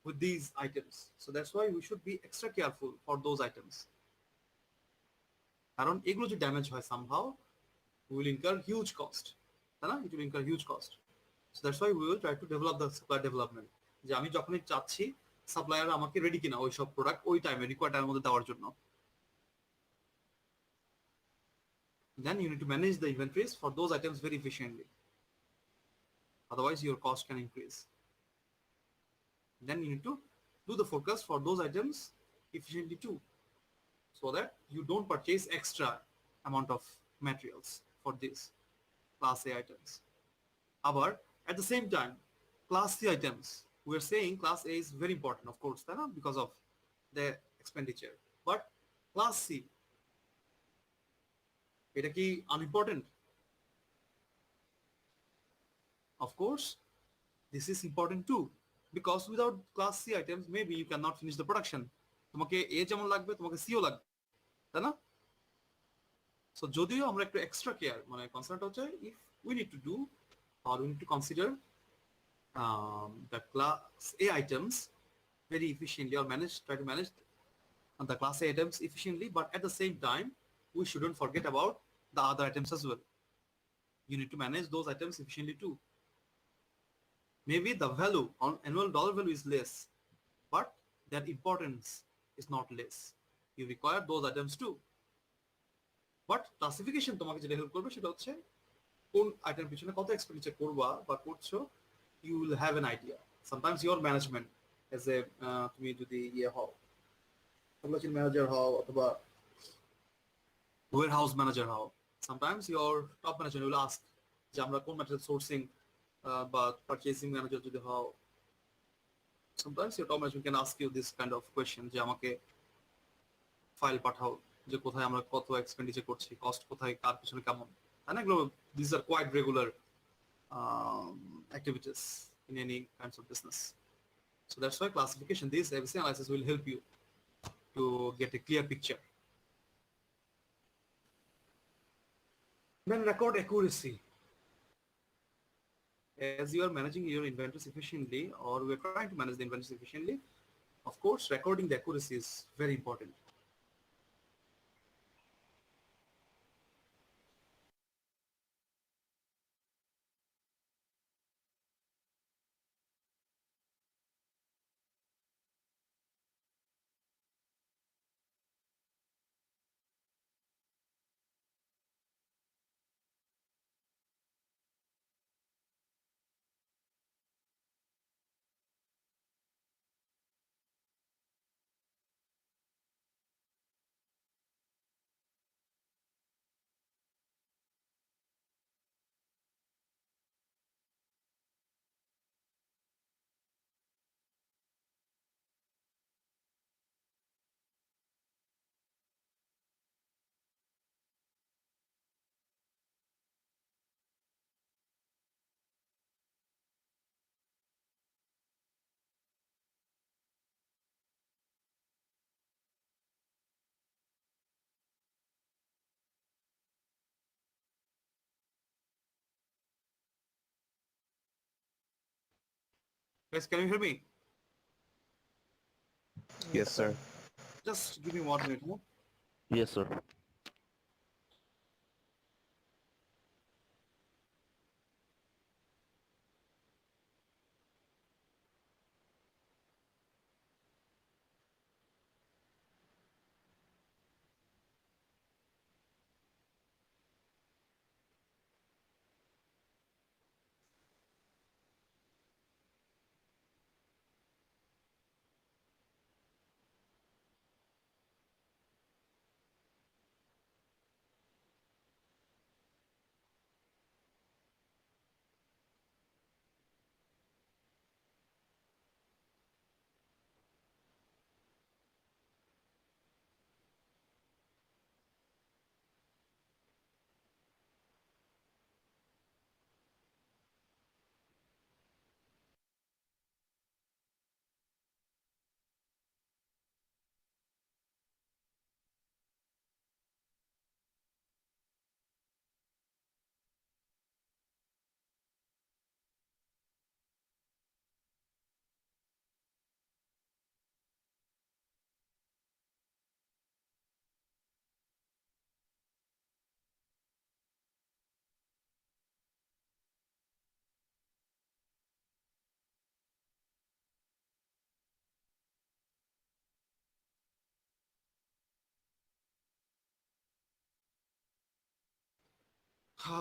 with these items. So that's why we should be extra careful for those items. কারণ এগুলো যে ড্যামেজ হয় somehow, we will incur huge cost. তাই না? It will incur huge cost. So that's why we will try to develop the supply development. যে আমি যখনই চাচ্ছি সাপ্লায়ার আমাকে রেডি কিনা ওই সব প্রোডাক্ট ওই টাইমে রিকোয়ার্ড টাইমের মধ্যে দেওয়ার জন্য। Then you need to manage the inventories for those items very efficiently. Otherwise your cost can increase. Then you need to do the forecast for those items efficiently too, so that you don't purchase extra amount of materials for these class A items. But at the same time, class C items, we're saying class A is very important, of course, because of the expenditure. But class C, এটা কি unimportant? Of course, this is important too, because without class C items, maybe you cannot finish the production. তোমাকে A যেমন লাগবে, তোমাকে C ও লাগবে, তাই না? So যদিও আমরা একটু extra care, মানে কনসার্নটা হচ্ছে if we need to do or we need to consider the class A items very efficiently or try to manage the class A items efficiently, but at the same time, we shouldn't forget about the other items as well. You need to manage those items efficiently too. Maybe the value on annual dollar value is less, but their importance is not less. You require those items too. But classification তোমাকে যেটা help করবে সেটা হচ্ছে কোন item পিছনে কত expenditure করবা বা করছো, you will have an idea. Sometimes your management as a তুমি যদি হও supply chain manager হও অথবা warehouse manager হও, sometimes your top manager will ask যে আমরা কোন ম্যাটেরিয়াল সোর্সিং বা পারচেজিং ম্যানেজার যদি হও, sometimes your top management can ask you this kind of question যে আমাকে ফাইল পাঠাও যে কোথায় আমরা কত এক্সপেন্ডিচার করছি, কস্ট কোথায়, কার পিছনে কেমন, তাই না? এগুলো these are quite regular activities in any kinds of business. So that's why classification, this ABC analysis will help you to get a clear picture. Then record accuracy. As you are managing your inventories efficiently, or we are trying to manage the inventories efficiently, of course, recording the accuracy is very important. Guys, can you hear me? Yes, sir. Just give me 1 minute more. Yes, sir.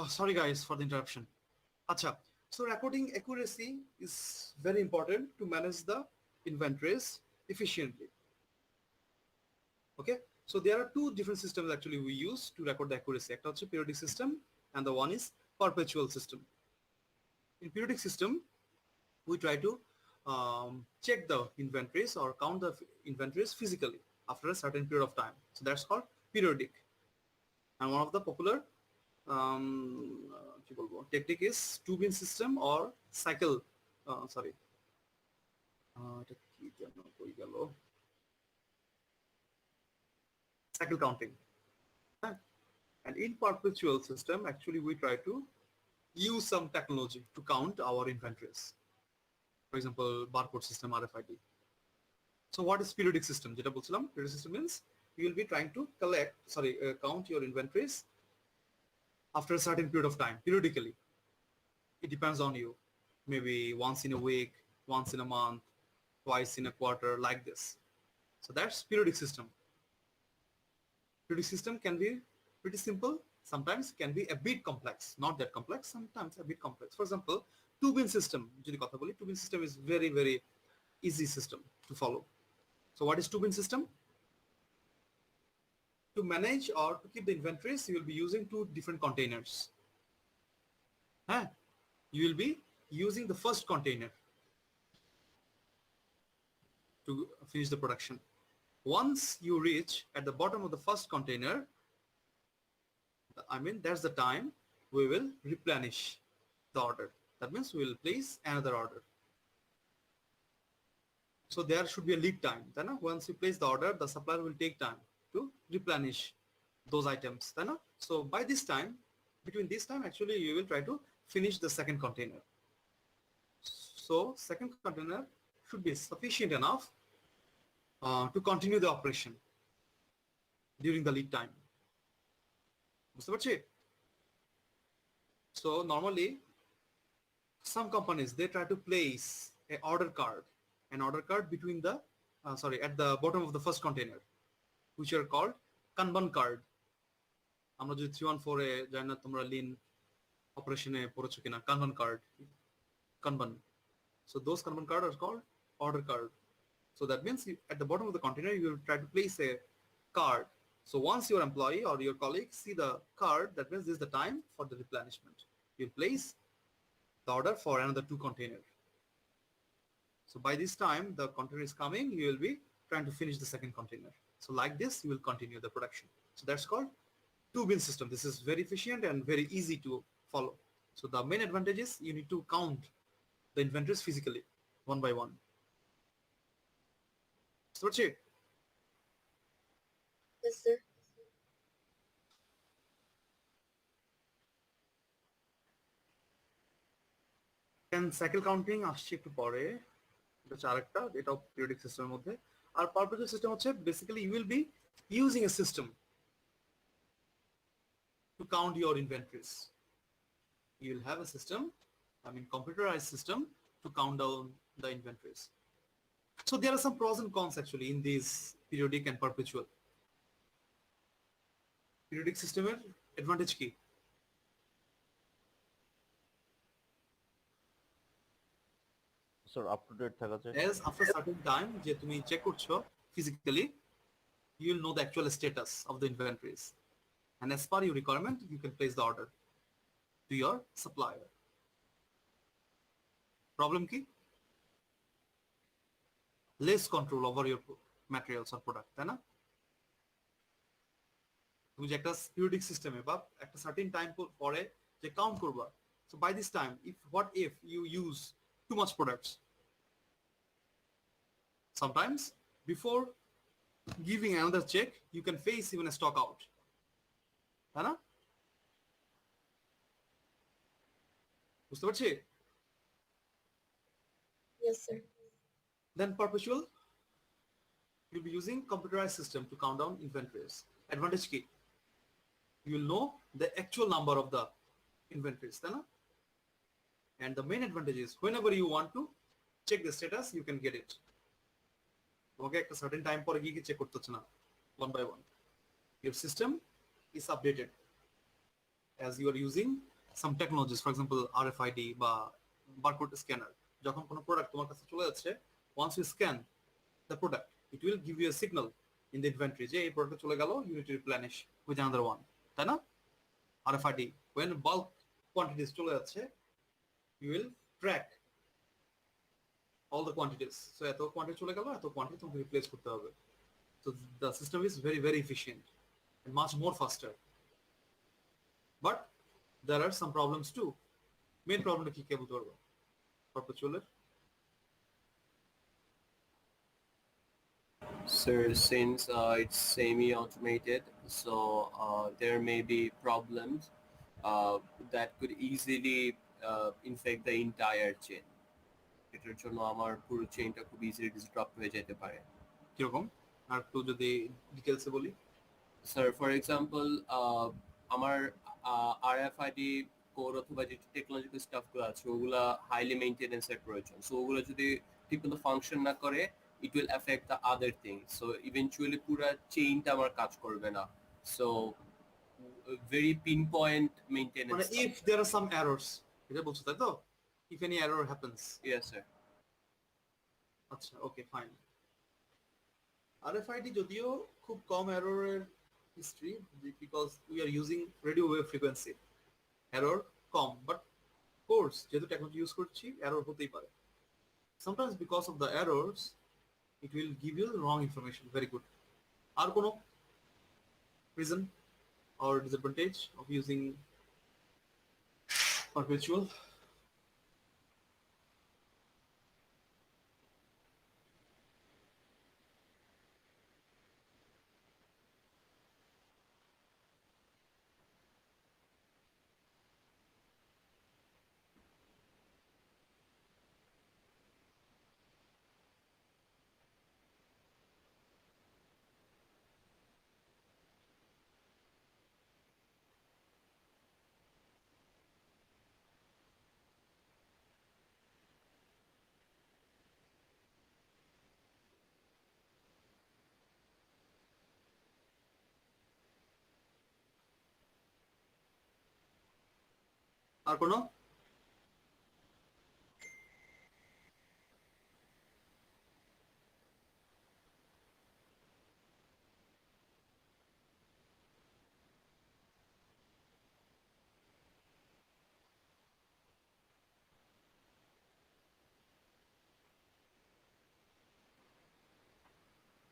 Sorry guys for the interruption. Acha. So recording accuracy is very important to manage the inventories efficiently. Okay, so there are two different systems actually we use to record the accuracy. একটা হচ্ছে periodic system and the one is perpetual system. In periodic system, we try to check the inventories or count the inventories physically after a certain period of time. So that's called periodic. And one of the popular technique is two-bin system or cycle. Cycle counting. And in perpetual system, actually we try to use some technology to count our inventories. For example, barcode system, RFID. So what is periodic system? যেটা বলছিলাম, periodic system means you will be trying to count your inventories after a certain period of time, periodically. It depends on you. Maybe once in a week, once in a month, twice in a quarter, like this. So that's periodic system. Periodic system can be pretty simple. Sometimes can be a bit complex. Not that complex, sometimes a bit complex. For example, two-bin system. Two-bin system is very, very easy system to follow. So what is two-bin system? To manage or to keep the inventories, you will be using two different containers. You will be using the first container to finish the production. Once you reach at the bottom of the first container, that's the time we will replenish the order. That means we will place another order. So there should be a lead time. Once you place the order, the supplier will take time to replenish those items. So by this time, between this time, actually you will try to finish the second container. So second container should be sufficient enough to continue the operation during the lead time. So normally some companies, they try to place an order card between the at the bottom of the first container, which are called Kanban card. আমরা যদি 314 এ জানি না তোমরা lean অপারেশনে পড়েছো কিনা, Kanban. So those Kanban card are called order card. So that means at the bottom of the container, you will try to place a card. So once your employee or your colleague see the card, that means this is the time for the replenishment. You place the order for another two containers. So by this time, the container is coming, you will be trying to finish the second container. So like this, you will continue the production. So that's called two-bin system. This is very efficient and very easy to follow. So the main advantage is you need to count the inventories physically, one by one. So that's it. Yes, sir. And cycle counting আসছে একটু পরে, এটা হচ্ছে আরেকটা, এটাও periodic system এর মধ্যে। আর perpetual system হচ্ছে basically you will be using a system to count your inventories. You will have a system, computerized system to count down the inventories. So there are some pros and cons actually in these periodic and perpetual. Periodic system এর advantage কি? Sir, up to date থাকা যায়। As after certain time যে তুমি check করছো physically, you will know the actual status of the inventories. And as per your requirement, you can place the order to your supplier. Problem কি? Less control over your materials or product, তাই না? তুমি যে একটা periodic system এ বা একটা certain time পরে যে count করবা, so by this time, what if you use too much products? Sometimes before giving another check, you can face even a stock out. তাই না? বুঝতে পারছি? Yes, sir. Then perpetual, you'll be using computerized system to count down inventories. Advantage key, you will know the actual number of the inventories, তাই না? And the main advantage is whenever you want to check the status, you can get it. Okay, একটা certain time পরে গিয়ে check করতে হচ্ছে না, one by one. Your system is updated. as you are using some technologies, for example RFID বা barcode scanner, যখন কোনো product তোমার কাছে চলে যাচ্ছে, once you scan the product, it will give you a signal in the inventory যে এই product চলে গেল, you need to replenish with another one, তাই না? RFID, when bulk quantities চলে যাচ্ছে, you will track all the quantities. So এত quantity চলে গেল, এত কোয়ান্টিটি তোমাকে রিপ্লেস করতে হবে. So the system is very very efficient and much more faster. But there are some problems too. Main problem কি কে বলতে পারবো? Perpetual. Sir, since it's semi-automated, so there may be problems that could easily infect the entire chain. এটার জন্য আমার পুরো চেইনটা খুব easily disrupt হয়ে যেতে পারে। কিরকম? আর একটু যদি ডিটেইলসে বলি। স্যার, ফর এক্সাম্পল আমার আরএফআইডি কোড অথবা যে টেকনোলজিক্যাল স্টাফগুলো আছে ওগুলা হাইলি মেইনটেনেন্সের প্রয়োজন। সো ওগুলো যদি ঠিকমতো ফাংশন না করে, it will affect the other things. So eventually পুরো চেইনটা আমার কাজ করবে না। So very pinpoint maintenance. মানে if there are some errors, এটা বলছো তাই তো? If any error happens. Yes sir. আচ্ছা, ওকে ফাইন। RFID যদিও খুব কম এররের history, because we are using radio wave frequency, error com, but course যেহেতু টেকনোলজি ইউজ করছি এরর হতেই পারে। Sometimes because of the errors it will give you the wrong information. Very good. আর কোনো reason or disadvantage of using perpetual? আর কোনো?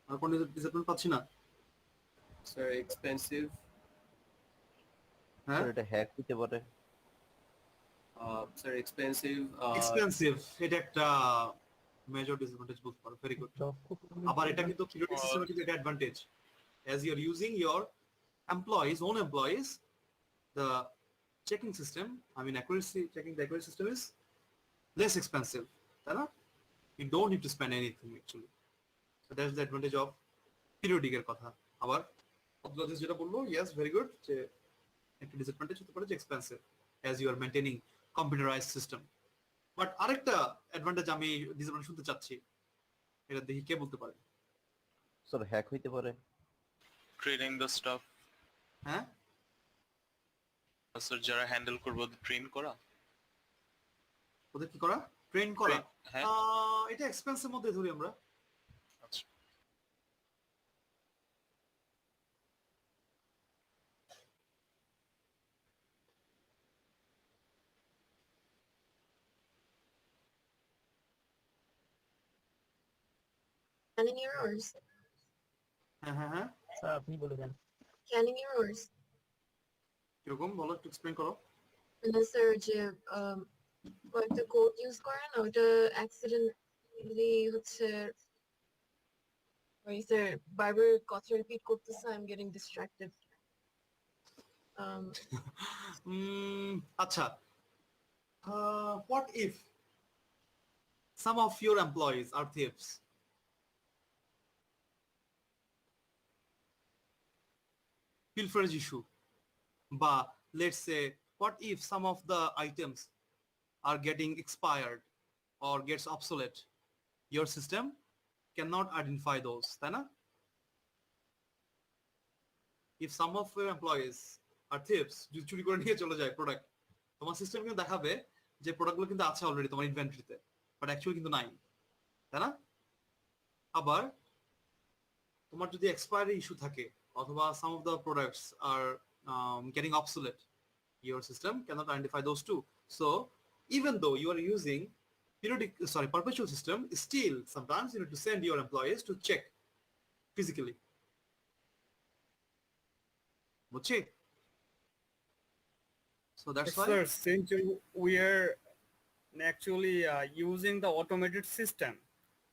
আর কোনো disadvantage পাচ্ছি না। Sir expensive. হ্যাঁ, এটা হ্যাক হতে পারে। Sir expensive. এক্সপেন্সিভ, এটা একটা মেজর ডিসঅ্যাডভান্টেজ বলতে পারো। Very good. আবার এটা কিন্তু পিরিয়ডিক সিস্টেমের কিন্তু একটা advantage, as you are using your own employees, the checking system, I mean checking the accuracy system is less expensive, তাই না? You don't need to spend anything actually. So that's the advantage of periodic এর কথা। আবার object যেটা বললো, yes, very good, যে একটা disadvantage হতে পারে যে expensive as you are maintaining computerized system. But আরেকটা অ্যাডভান্টেজ আমি ডিসঅ্যাডভান্টেজ শুনতে চাচ্ছি, এটা দেখি কে বলতে পারে। স্যার হ্যাক হইতে পারে। Training the staff. হ্যাঁ স্যার, যারা হ্যান্ডেল করবে ওদের ট্রেন করা। ওদের কি করা? ট্রেন করা। হ্যাঁ, এটা এক্সপেন্সের মধ্যে ধরি আমরা। আচ্ছা, Scanning errors. হ্যাঁ হ্যাঁ হ্যাঁ, স্যার আপনি বলে দেন। Scanning errors. কিরকম বলো, একটু এক্সপ্লেইন করো। মানে স্যার যে কয়েকটা কোড ইউজ করেন ওটা অ্যাক্সিডেন্টলি হচ্ছে ওই স্যার বারবার কথা রিপিট করতেছে, আই এম গেটিং ডিস্ট্রাক্টেড। আচ্ছা, what if some of your employees are thieves? Pilferage issue. But let's say, what if some of the items are getting expired or gets obsolete? Your system cannot identify those, তাই না? If some of your employees আর থিপস যদি চুরি করে নিয়ে চলে যায় product, তোমার system কিন্তু দেখাবে যে প্রোডাক্টগুলো কিন্তু আছে অলরেডি তোমার ইনভেন্টরিতে, বাট অ্যাকচুয়ালি কিন্তু নাই, তাই না? আবার তোমার যদি এক্সপায়ারি ইস্যু থাকে অথবা some of the products are getting obsolete, your system cannot identify those two. So even though you are using perpetual system, still sometimes you need to send your employees to check physically. বুঝছি? So that's why Sir, since we are actually using the automated system,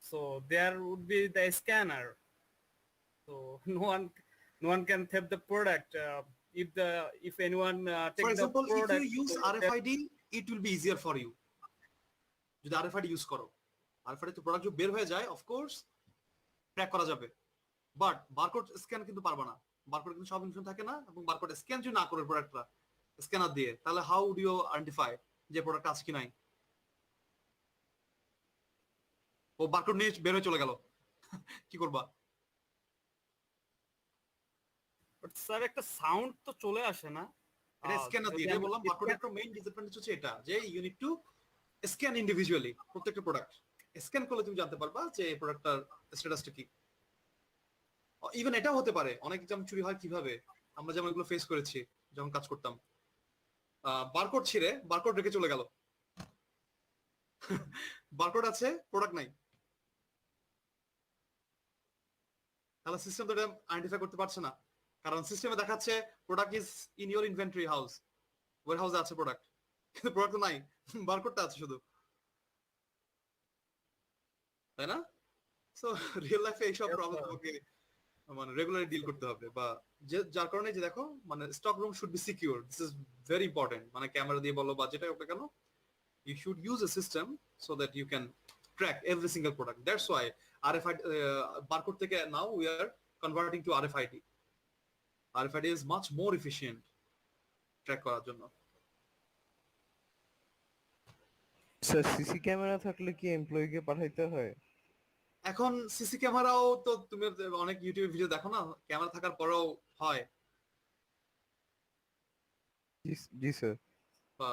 so there would be the scanner. So no one can tap the product. If anyone take for example, the product, if you use so RFID, it will be easier for you. যদি RFID use করো, RFID তো product বের হয়ে যায়, of course track করা যাবে, but barcode scan কিন্তু পারবা না। বারকোড কিন্তু সব ইনফরমেশন থাকে না, এবং বারকোড স্ক্যান যদি না করে প্রোডাক্টটা স্ক্যানার দিয়ে, তাহলে হাউ ডু ইউ আইডেন্টিফাই যে প্রোডাক্ট আছে কি নাই? ও বারকোড নিয়ে বের হয়ে চলে গেল, কি করবা? but sir একটা সাউন্ড তো চলে আসে না। এটা স্ক্যানার দিয়ে, এটা বললাম বারকোডের একটা মেইন ডিসঅ্যাডভান্টেজ হচ্ছে এটা, যে you need to scan individually প্রত্যেকটা প্রোডাক্ট। স্ক্যান করলে তুমি জানতে পারবা যে এই প্রোডাক্টটার স্ট্যাটাসটা কি। ইভেন এটাও হতে পারে অনেক যেমন চুরি হয় কিভাবে, আমরা যেমন এগুলো ফেস করেছি যখন কাজ করতাম, বারকোড ছিঁড়ে বারকোড রেখে চলে গেল, বারকোড আছে প্রোডাক্ট নাই, তাহলে সিস্টেম তো এটা আইডেন্টিফাই করতে পারছে না, কারণ সিস্টেমে দেখাচ্ছে product is in your inventory house, ওয়ার হাউসে আছে প্রোডাক্ট, কিন্তু প্রোডাক্ট তো নাই, বারকোডটা আছে শুধু, তাই না? সো রিয়েল লাইফে এইসব প্রবলেম তোমাকে মানে রেগুলারলি ডিল করতে হবে, বা যার কারণে যে দেখো মানে stock room should be secure, this is very important. মানে ক্যামেরা দিয়ে বলো বা যেটাই হোক না কেন, you should use a system so that you can track every single product. That's why RFID barcode থেকে now we are converting to RFID. RFID is much more efficient track করার জন্য। স্যার সিসি ক্যামেরা থাকলে কি এমপ্লয়িকে পাঠাইতে হয়? এখন CC ক্যামেরাও তো তুমি অনেক ইউটিউব ভিডিও দেখো না, ক্যামেরা থাকার পরেও হয়। জি স্যার। বা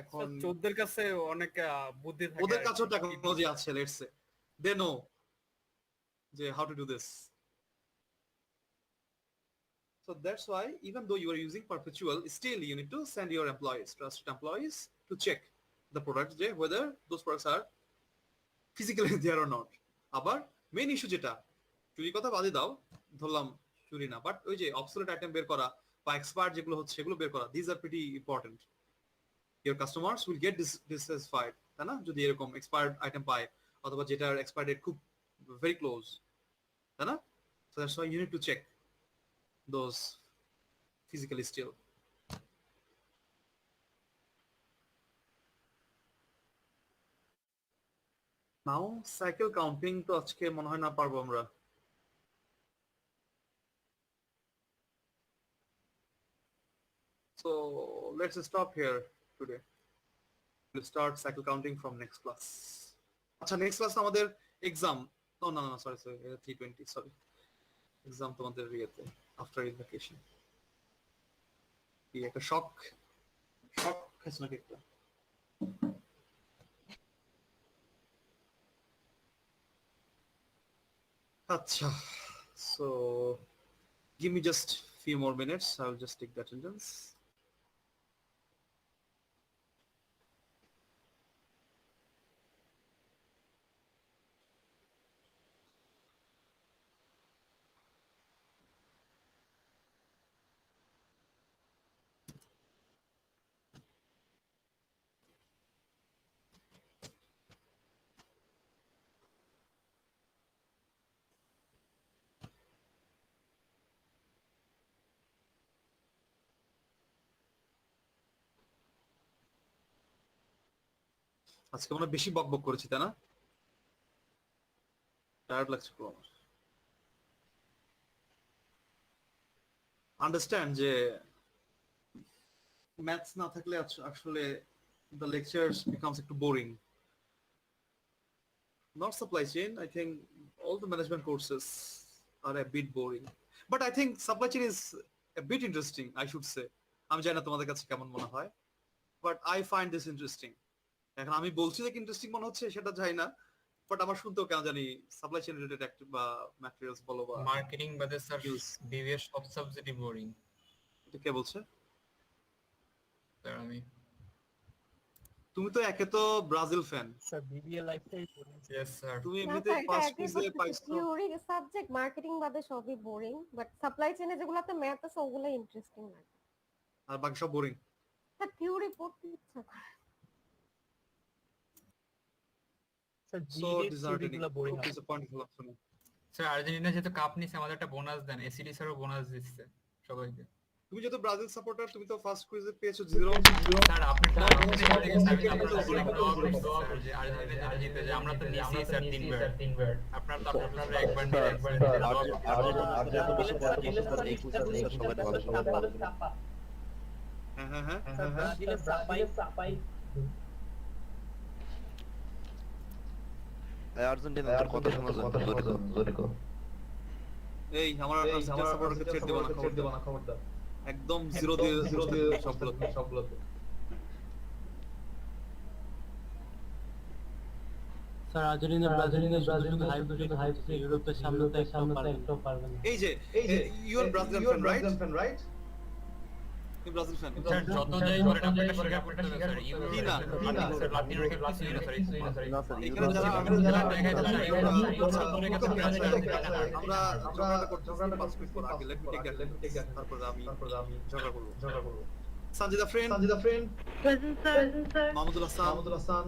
এখন চোরদের কাছে অনেক বুদ্ধি থাকে, ওদের কাছেও টেকনোলজি আছে, লেটস সে দে নো যে how to do this. So that's why even though you are using perpetual, still you need to send your employees, trusted employees, to check the products, whether those products are physically there or not. আবার main issue যেটা, চুরি কথা বাদে দাও, ধরলাম চুরি না, but ওই যে অবসোলেট আইটেম বের করা বা এক্সপায়ার্ড যেগুলো হচ্ছে সেগুলো বের করা, this are pretty important. Your customers will get dissatisfied, তাই না, যদি এরকম এক্সপায়ার্ড আইটেম পায় অথবা যেটার এক্সপায়ার ডেট খুব ভেরি ক্লোজ, তাই না? So that's why you need to check those physically still. Now cycle counting তো আজকে মনে হয় না পারবো আমরা। So let's stop here today. We'll start cycle counting from next class. আচ্ছা নেক্সট ক্লাস আমাদের এক্সাম, ও না না সরি 320 সরি, এক্সাম তোমাদের ইয়েতে আফটার ভ্যাকেশন। কি একটা শক খাইছ নাকি একটা? আচ্ছা, so give me just few more minutes, I'll just take the attendance. আজকে আমরা বেশি বকবক করেছি, তাই না? টায়ার্ড লাগছে পুরো আমার। আন্ডারস্ট্যান্ড যে ম্যাথস না থাকলে আসলে the lectures becomes একটু boring. Not supply chain, I think all the management courses are a bit boring. But I think supply chain is a bit interesting, I should say. আমি জানি না তোমাদের কাছে কেমন মনে হয়, but I find this interesting. এখন আমি বলছি যে ইন্টারেস্টিং মনে হচ্ছে সেটা জানি না, বাট আমার শুনতেও কেন জানি সাপ্লাই চেইন রিলেটেড অ্যাক্টিভ বা ম্যাটেরিয়ালস বলো বা মার্কেটিং বাদে স্যার বিবিএস সব সাবজেক্টই বোরিং। এটা কে বলছে? স্যার আমি। তুমি তো একে তো ব্রাজিল ফ্যান স্যার বিবিএ লাইফটাই বোরিং। Yes sir. তুমি এমনিতে ফার্স্ট কুইজে পাইছো থিওরি সাবজেক্ট মার্কেটিং বাদে সবই বোরিং, বাট সাপ্লাই চেইনে যেগুলোতে ম্যাথ আছে ওগুলো ইন্টারেস্টিং লাগে। আর বাকি সব বোরিং। স্যার থিওরি পড়তে ইচ্ছা করে। স্যার So জিডি disheartening. থিওরিগুলো বোরিং। Disappointing হলাম শুনে। স্যার আর্জেন্টিনা যেহেতু কাপ নিছে আমাদের একটা বোনাস দেন, এসিডি স্যারও বোনাস দিচ্ছে সবাইকে। তুমি যেহেতু ব্রাজিল সাপোর্টার, তুমি তো ফার্স্ট কুইজে পেয়েছো 0 স্যার আপনার যে আর্জেন্টিনা যারা জিতে যায় আমরা তো নিছি স্যার তিনবার, আপনার তো আপনার একবার হ্যাঁ ব্রাজিলের সাপাই আর্জেন্টিনার কথা শোনা যায়। এই আমার আর্জেন্টিনা সাপোর্টারকে ছেড়ে দেব না খবরদার। একদম 0 দিয়ে সবগুলো। স্যার আর্জেন্টিনা হাইপ ইউরোপের সামনে তো একটাও পারবে না। এই যে you are Brazil fan right? তুমি ব্রাজিল ফ্যান। স্যার যত যাই করেন আপনাকে স্বীকার করতে হবে স্যার। ইউরো কি না স্যার লাতিন আমেরিকা কিছুই না স্যার। এখানে যারা আমরা ঝগড়াটা করতে পাঁচ মিনিট পর আগে লেট মি টেক দ্যাট, তারপর আমি ঝগড়া করব। Sanjida friend present sir. Mahmudul Hasan